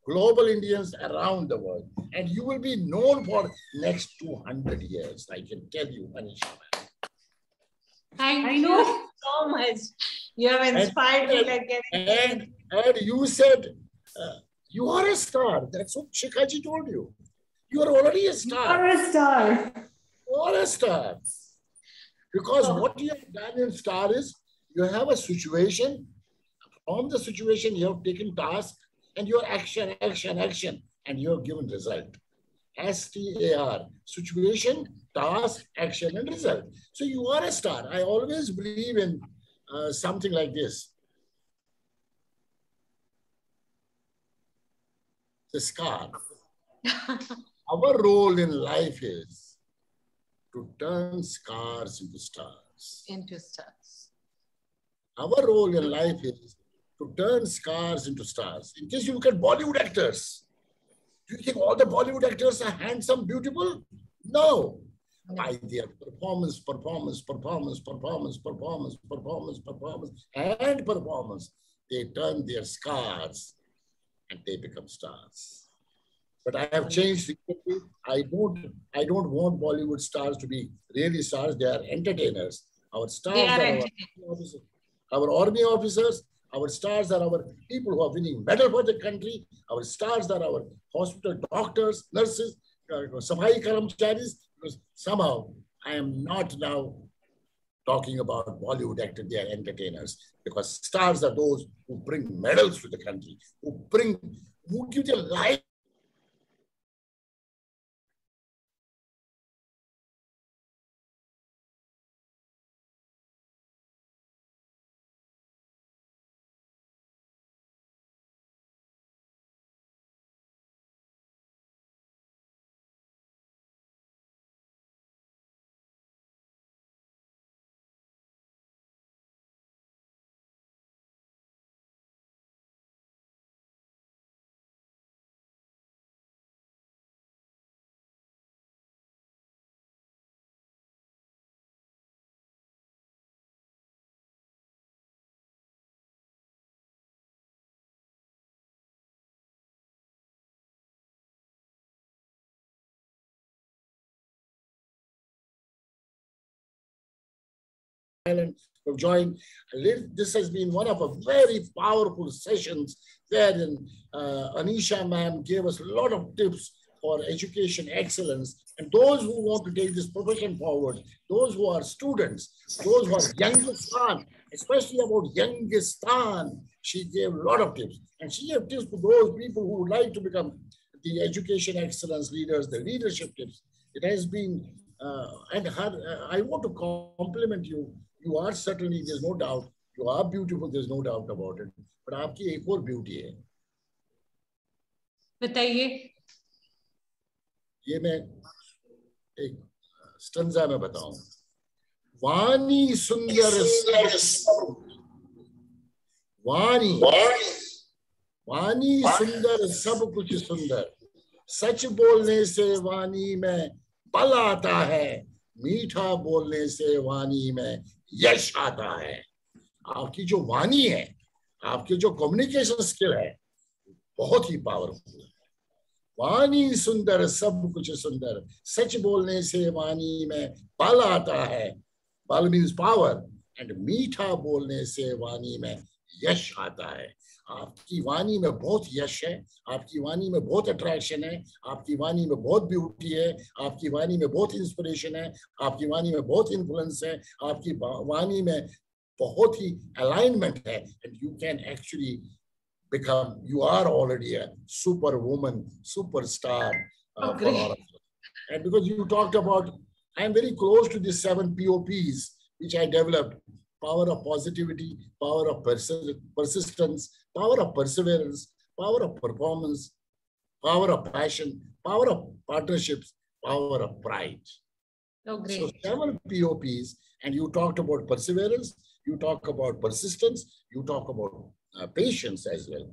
Global Indians around the world. And you will be known for next 200 years, I can tell you, Anisha. Thank you so much. You have inspired me like anything. And you said, you are a star. That's what Shikhaji told you. You are already a star. You are a star. You are a star. Because what you have done in star is, you have a situation. From the situation, you have taken task and your action, and you have given result. STAR, situation, task, action, and result. So you are a star. I always believe in something like this. The scar. Our role in life is to turn scars into stars. Our role in life is to turn scars into stars. In case you look at Bollywood actors, do you think all the Bollywood actors are handsome, beautiful? No. By their performance, they turn their scars and they become stars. But I have changed. I don't want Bollywood stars to be really stars. They are entertainers. Our stars are our army officers. Our stars are our people who are winning medal for the country. Our stars are our hospital doctors, nurses, Safai Karamcharis. Because somehow I am not now talking about Bollywood actors. They are entertainers. Because stars are those who bring medals to the country, who give their life. To join. This has been one of a very powerful sessions wherein Anisha ma'am gave us a lot of tips for education excellence. And those who want to take this profession forward, those who are students, those who are Youngistan, especially about Youngistan, she gave a lot of tips. And she gave tips to those people who would like to become the education excellence leaders, the leadership tips. It has been, I want to compliment you. You are certainly, there's no doubt, you are beautiful, there's no doubt about it. But आपकी एक और beauty है. बताइए. ये मैं एक stanza में बताऊं. वाणी सुंदर वाणी सुंदर सब कुछ सुंदर. सच बोलने से वाणी में बल आता है. मीठा बोलने से वाणी में यश आता है. आपकी जो वाणी है, आपके जो कम्युनिकेशन स्किल है, बहुत ही पावरफुल है. वाणी सुंदर सब कुछ सुंदर. सच बोलने से वाणी में बल आता है. बल मीन्स पावर. एंड मीठा बोलने से वाणी में यश आता है. आपकी वाणी में बहुत यश है, आपकी वाणी में बहुत अट्रैक्शन है, आपकी वाणी में बहुत ब्यूटी है, आपकी वाणी में बहुत इंस्पिरेशन है, आपकी वाणी में बहुत इन्फ्लुएंस है, आपकी वाणी में बहुत ही अलाइनमेंट है, and you can actually become, you are already a superwoman, superstar for all of us. And because you talked about, I'm very close to the 7 POPs, which I developed: power of positivity, power of persistence, power of perseverance, power of performance, power of passion, power of partnerships, power of pride. Oh, great. So 7 POPs, and you talked about perseverance, you talk about persistence, you talk about patience as well.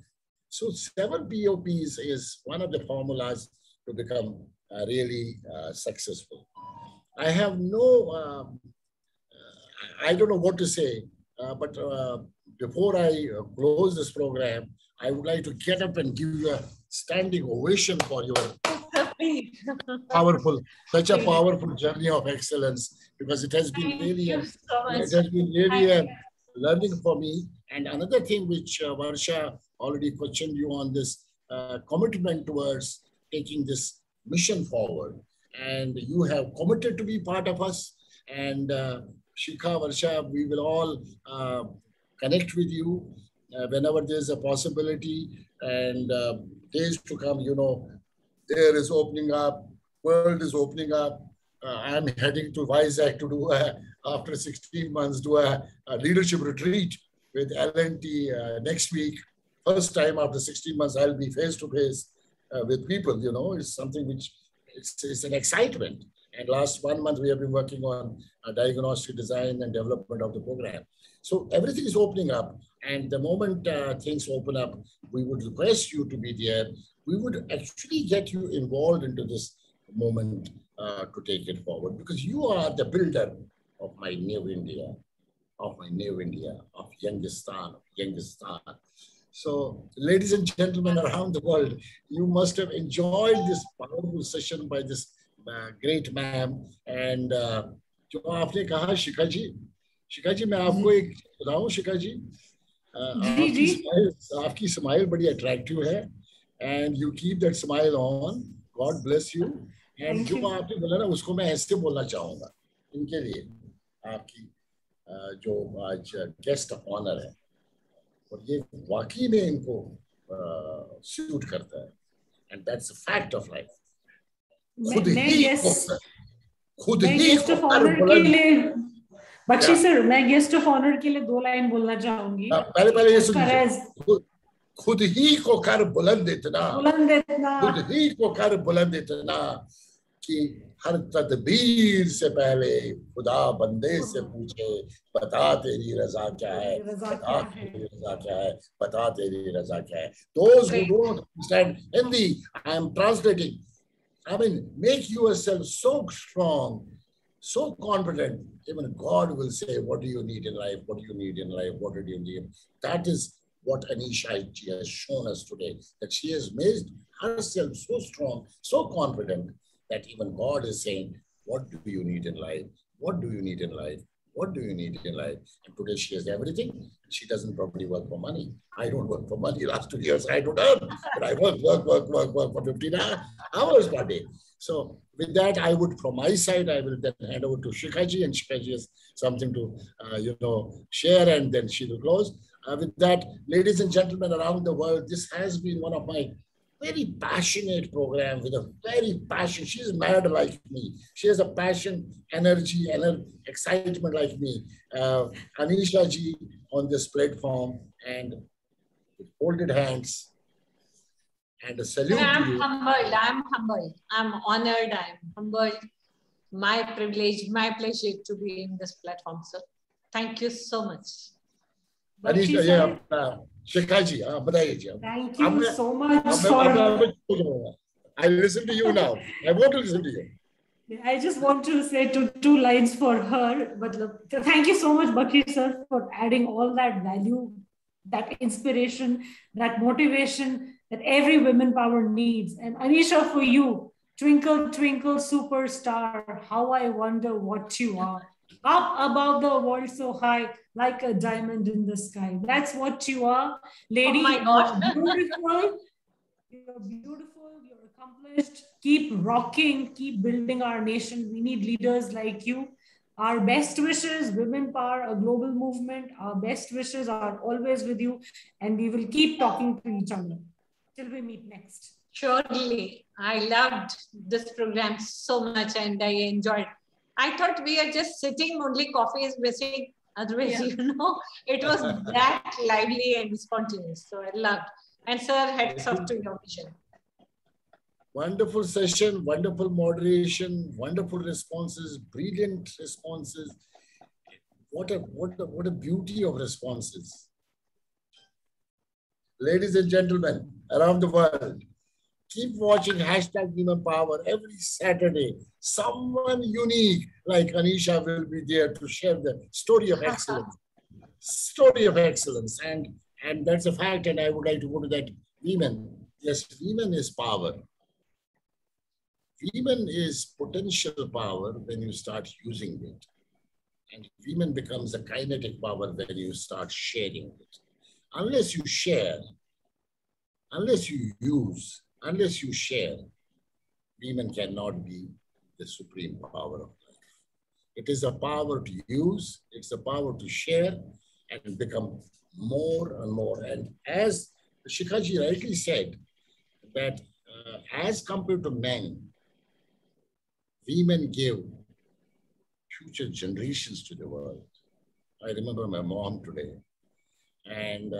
So 7 POPs is one of the formulas to become really successful. I have no, I don't know what to say, but before I close this program, I would like to get up and give you a standing ovation for your powerful, such a powerful journey of excellence, because it has been really, it has been really a learning for me. And another thing which Varsha already questioned you on this commitment towards taking this mission forward. And you have committed to be part of us. And Shikha, Varsha, we will all connect with you whenever there's a possibility. And days to come, you know, air is opening up, world is opening up. I'm heading to Vizag to do after 16 months, do a leadership retreat with L&T next week. First time after 16 months, I'll be face to face with people, you know, it's something which it's an excitement. And last 1 month, we have been working on diagnostic design and development of the program. So everything is opening up. And the moment things open up, we would request you to be there. We would actually get you involved into this moment to take it forward, because you are the builder of my new India, of Youngistan. So, ladies and gentlemen around the world, you must have enjoyed this powerful session by this great ma'am. And जो आपने कहा, शिखा जी, मैं आपको एक बताऊं, शिखा जी, आपकी smile बड़ी attractive है, and you keep that smile on. God bless you. And जो आपने बोला ना, उसको मैं ऐसे बोलना चाहूँगा इनके लिए, आपकी जो आज गेस्ट ऑनर है, और ये वाकई में इनको सूट करता है, and that's a fact of life. खुद ही गेस्ट ऑफ ऑनर के लिए, बख्शी सर, मैं गेस्ट ऑफ ऑनर के लिए 2 लाइन बोलना चाहूंगी. पहले ये सुनिए, खुद ही को कर बुलंद इतना, खुद ही को कर बुलंद इतना कि हर तदबीर से पहले खुदा बंदे से पूछे, बता तेरी रजा क्या है, बता तेरी रजा क्या है, बता तेरी रजा क्या है. Those who don't understand Hindi, I am translating. I mean, make yourself so strong, so confident. Even God will say, what do you need in life? What do you need in life? What do you need? That is what Anisha ji has shown us today, that she has made herself so strong, so confident, that even God is saying, what do you need in life? What do you need in life? What do you need in life? And today she has everything. She doesn't probably work for money. I don't work for money. Last 2 years, I don't earn, but I work for 15 hours per day. So with that, I would, from my side, I will then hand over to Shikha ji, and Shikha ji has something to, share, and then she will close. With that, ladies and gentlemen around the world, this has been one of my very passionate program with a very passion. She's mad like me. She has a passion, energy, and excitement like me. Anisha ji on this platform, and with folded hands and a salute to you. I'm humbled. I'm honored. I'm humbled. My privilege, my pleasure to be in this platform, sir. Thank you so much. Anisha, yeah, Shikha ji, thank you so much for... I listen to you now. I want to listen to you. I just want to say two lines for her. But thank you so much, Bakshi sir, for adding all that value, that inspiration, that motivation that every women power needs. And Anisha, for you, twinkle, twinkle, superstar, how I wonder what you are. up above the world so high, like a diamond in the sky. That's what you are, lady. Oh my God. Beautiful. You're beautiful. You're accomplished. Keep rocking. Keep building our nation. We need leaders like you. Our best wishes, Women Power, a global movement. Our best wishes are always with you, and we will keep talking to each other till we meet next. Surely. I loved this program so much and I enjoyed. I thought we are just sitting, only coffee is missing. Otherwise, it was that lively and spontaneous. So I loved. And sir, hats off to your vision. Wonderful session, wonderful moderation, wonderful responses, brilliant responses. What a beauty of responses. Ladies and gentlemen around the world, keep watching #WomenPower every Saturday. Someone unique like Anisha will be there to share the story of excellence. Story of excellence. And that's a fact. And I would like to go to that. Women. Yes, women is power. Women is potential power when you start using it. And women becomes a kinetic power when you start sharing it. Unless you share, unless you use, unless you share, women cannot be the supreme power of life. It is a power to use, it's a power to share and become more and more. And as Shikhaji rightly said, that as compared to men, women give future generations to the world. I remember my mom today. And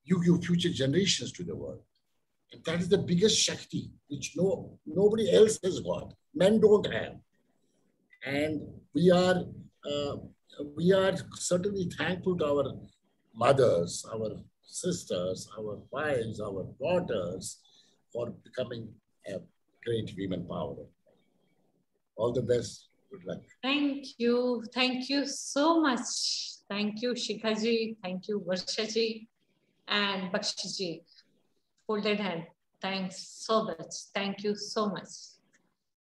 you give future generations to the world. And that is the biggest Shakti, which nobody else has got. Men don't have. And we are certainly thankful to our mothers, our sisters, our wives, our daughters for becoming a great women power. All the best. Good luck. Thank you. Thank you so much. Thank you, Shikhaji. Thank you, Varshaji and Bakshiji. Folded hand. Thanks so much. Thank you so much.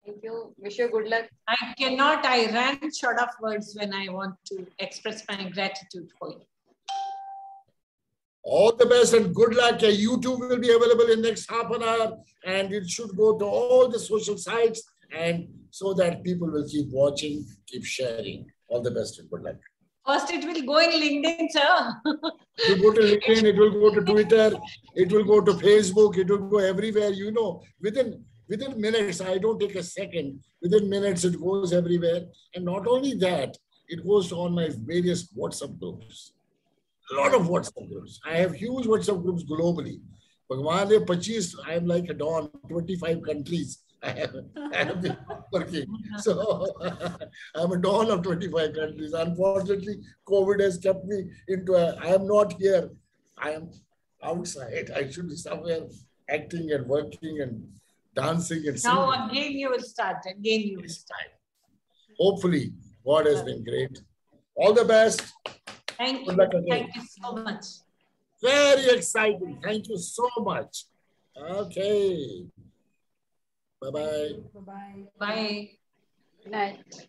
Thank you. Wish you good luck. I ran short of words when I want to express my gratitude for you. All the best and good luck. YouTube will be available in next half an hour and it should go to all the social sites and so that people will keep watching, keep sharing. All the best and good luck. First, it will go in LinkedIn, sir. It will go to LinkedIn, it will go to Twitter, it will go to Facebook, it will go everywhere. You know, within minutes, I don't take a second. Within minutes, it goes everywhere. And not only that, it goes on my various WhatsApp groups. A lot of WhatsApp groups. I have huge WhatsApp groups globally. Bhagwan 25, I am like a don, 25 countries. I have been working. So I'm a don of 25 countries. Unfortunately, COVID has kept me into I am not here. I am outside. I should be somewhere acting and working and dancing and singing. Now again you will start. Again you will start. Hopefully, God has been great. All the best. Thank you. Thank you so much. Very exciting. Thank you so much. Okay. Bye-bye. Bye-bye. Bye. Good night.